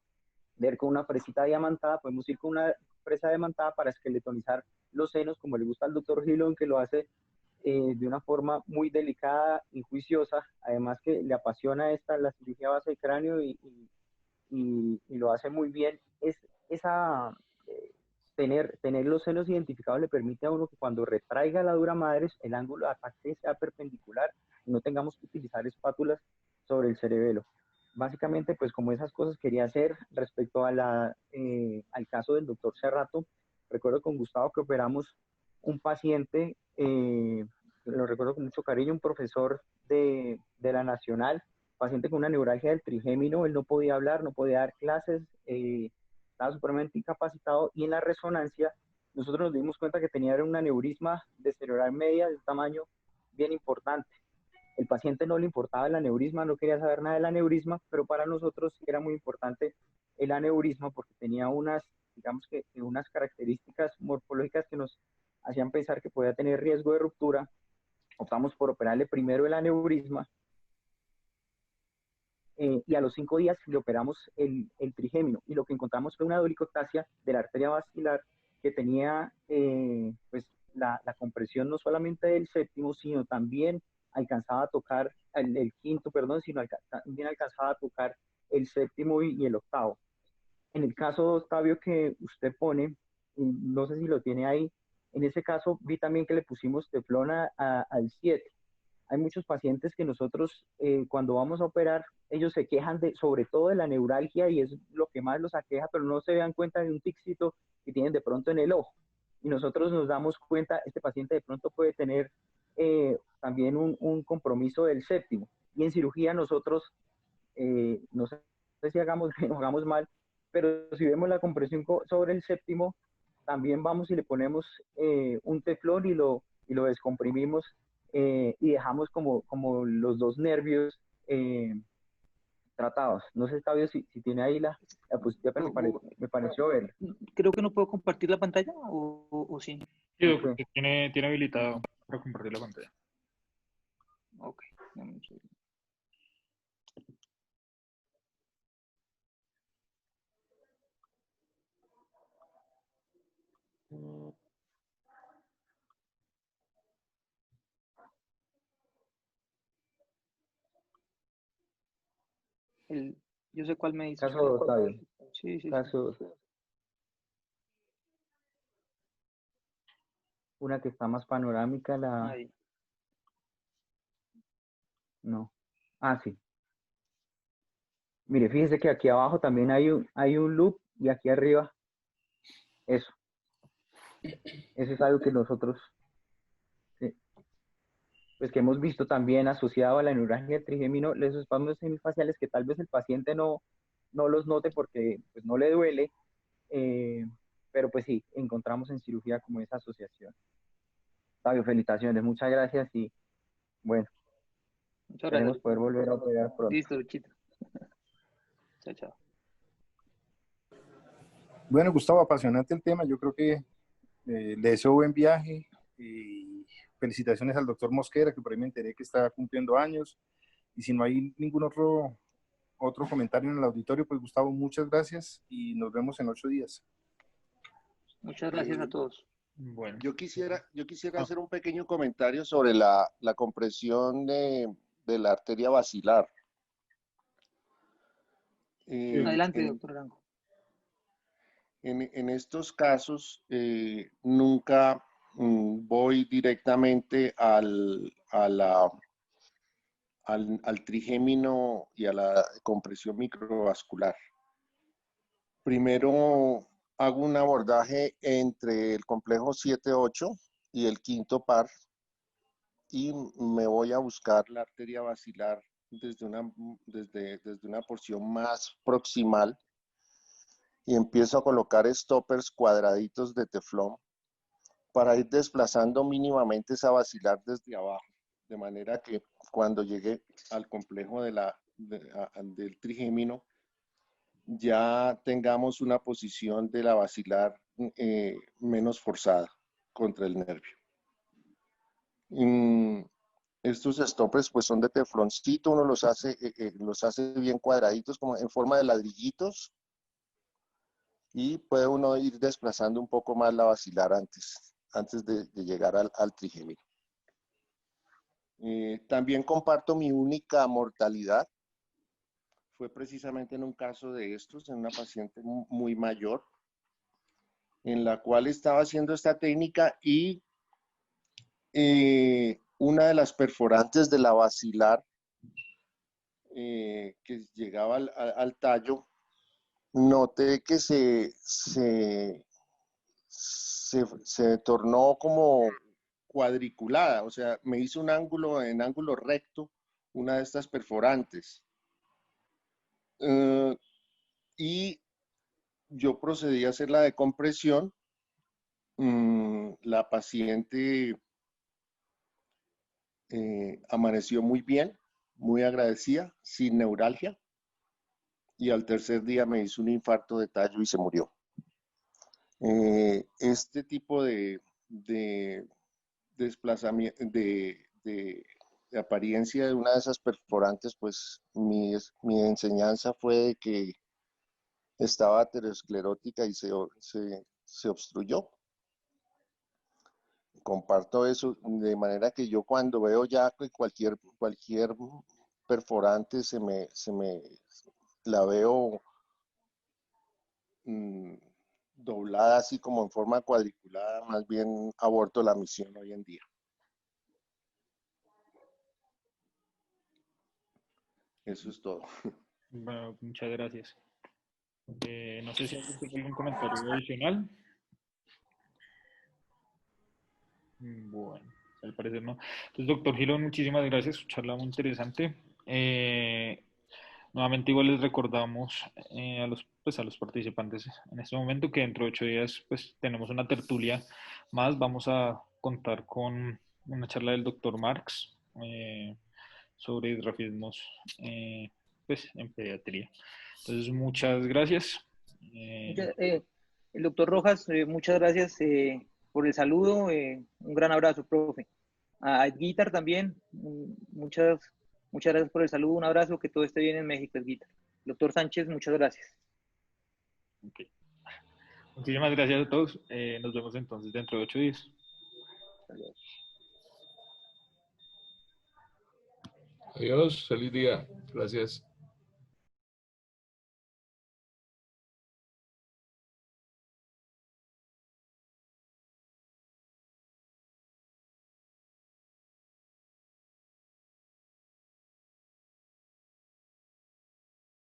de ir con una fresita diamantada, podemos ir con una fresa diamantada para esqueletonizar los senos, como le gusta al doctor Gilón, que lo hace de una forma muy delicada y juiciosa, además que le apasiona la cirugía base de cráneo y lo hace muy bien. Tener los senos identificados le permite a uno que cuando retraiga la dura madre, el ángulo de ataque sea perpendicular y no tengamos que utilizar espátulas sobre el cerebelo. Básicamente, pues como esas cosas quería hacer respecto al caso del doctor Cerrato. Recuerdo con Gustavo que operamos un paciente, lo recuerdo con mucho cariño, un profesor de la Nacional, paciente con una neuralgia del trigémino. Él no podía hablar, no podía dar clases, estaba supremamente incapacitado, y en la resonancia nosotros nos dimos cuenta que tenía un aneurisma de cerebral media de un tamaño bien importante. El paciente no le importaba el aneurisma, no quería saber nada del aneurisma, pero para nosotros era muy importante el aneurisma porque tenía digamos que unas características morfológicas que nos hacían pensar que podía tener riesgo de ruptura. Optamos por operarle primero el aneurisma y a los 5 días le operamos el trigémino, y lo que encontramos fue una dolicotasia de la arteria vascular que tenía pues la compresión no solamente del séptimo, sino también alcanzaba a tocar el quinto, perdón, sino también alcanzaba a tocar el séptimo y el octavo. En el caso, Octavio, que usted pone, no sé si lo tiene ahí, en ese caso vi también que le pusimos teflona al 7. Hay muchos pacientes que nosotros cuando vamos a operar, ellos se quejan sobre todo de la neuralgia y es lo que más los aqueja, pero no se dan cuenta de un ticito que tienen de pronto en el ojo. Y nosotros nos damos cuenta, este paciente de pronto puede tener también un compromiso del séptimo. Y en cirugía nosotros, no sé si hagamos bien o hagamos mal, pero si vemos la compresión sobre el séptimo, también vamos y le ponemos un teflón y lo descomprimimos y dejamos como los dos nervios tratados. No sé, Octavio, si tiene ahí la positiva, pero me pareció ver. Creo que no puedo compartir la pantalla, o sí. Sí, Ok. doctor, tiene habilitado para compartir la pantalla. Ok, dame un segundo. Yo sé cuál me dice. Caso de Octavio. Sí, sí, sí. Caso, una que está más panorámica, Ahí. no. Ah, sí. Mire, fíjese que aquí abajo también hay un loop y aquí arriba, eso. Eso es algo que nosotros, sí, pues que hemos visto también asociado a la neuralgia del trigémino, esos espasmos semifaciales que tal vez el paciente no los note porque pues, no le duele, pero pues sí, encontramos en cirugía como esa asociación. Fabio, felicitaciones, muchas gracias y bueno, Muchas esperemos gracias. poder volver a operar pronto. Listo, Luchito. Chao, chao. Bueno, Gustavo, apasionante el tema. Yo creo que le deseo buen viaje y felicitaciones al doctor Mosquera, que por ahí me enteré que está cumpliendo años. Y si no hay ningún otro comentario en el auditorio, pues Gustavo, muchas gracias y nos vemos en 8 días. Muchas gracias a todos. Bueno, Yo quisiera hacer un pequeño comentario sobre la compresión de la arteria basilar. Adelante, doctor Arango. En estos casos, nunca voy directamente al trigémino y a la compresión microvascular. Primero hago un abordaje entre el complejo 7-8 y el quinto par y me voy a buscar la arteria basilar desde una porción más proximal y empiezo a colocar stoppers cuadraditos de teflón para ir desplazando mínimamente esa basilar desde abajo, de manera que cuando llegue al complejo del trigémino ya tengamos una posición de la basilar menos forzada contra el nervio. Estos stoppers pues son de tefloncito, uno los hace bien cuadraditos como en forma de ladrillitos y puede uno ir desplazando un poco más la basilar antes de llegar al trigémino. También comparto mi única mortalidad. Fue precisamente en un caso de estos, en una paciente muy mayor, en la cual estaba haciendo esta técnica y una de las perforantes de la basilar que llegaba al tallo, noté que se tornó como cuadriculada, o sea, me hizo un ángulo en ángulo recto, una de estas perforantes. Y yo procedí a hacer la decompresión. La paciente amaneció muy bien, muy agradecida, sin neuralgia, y al tercer día me hizo un infarto de tallo y se murió. Este tipo de desplazamiento, de apariencia de una de esas perforantes, pues mi enseñanza fue de que estaba aterosclerótica y se obstruyó. Comparto eso, de manera que yo cuando veo ya que cualquier perforante la veo doblada así como en forma cuadriculada, más bien aborto la misión hoy en día. Eso es todo. bueno, muchas gracias. No sé si alguien tiene algún comentario adicional. Bueno. al parecer no. Entonces, doctor Girón, muchísimas gracias, su charla muy interesante. Nuevamente igual les recordamos a los participantes en este momento que dentro de 8 días pues tenemos una tertulia más. Vamos a contar con una charla del doctor Marx sobre hidrofismos pues en pediatría. Entonces muchas gracias. El doctor Rojas, muchas gracias por el saludo. Un gran abrazo, profe. A Edguitar también, muchas gracias por el saludo, un abrazo, que todo esté bien en México, Edguitar. Doctor Sánchez, muchas gracias. Okay. Muchísimas gracias a todos. Nos vemos entonces dentro de 8 días. Adiós, feliz día. Gracias.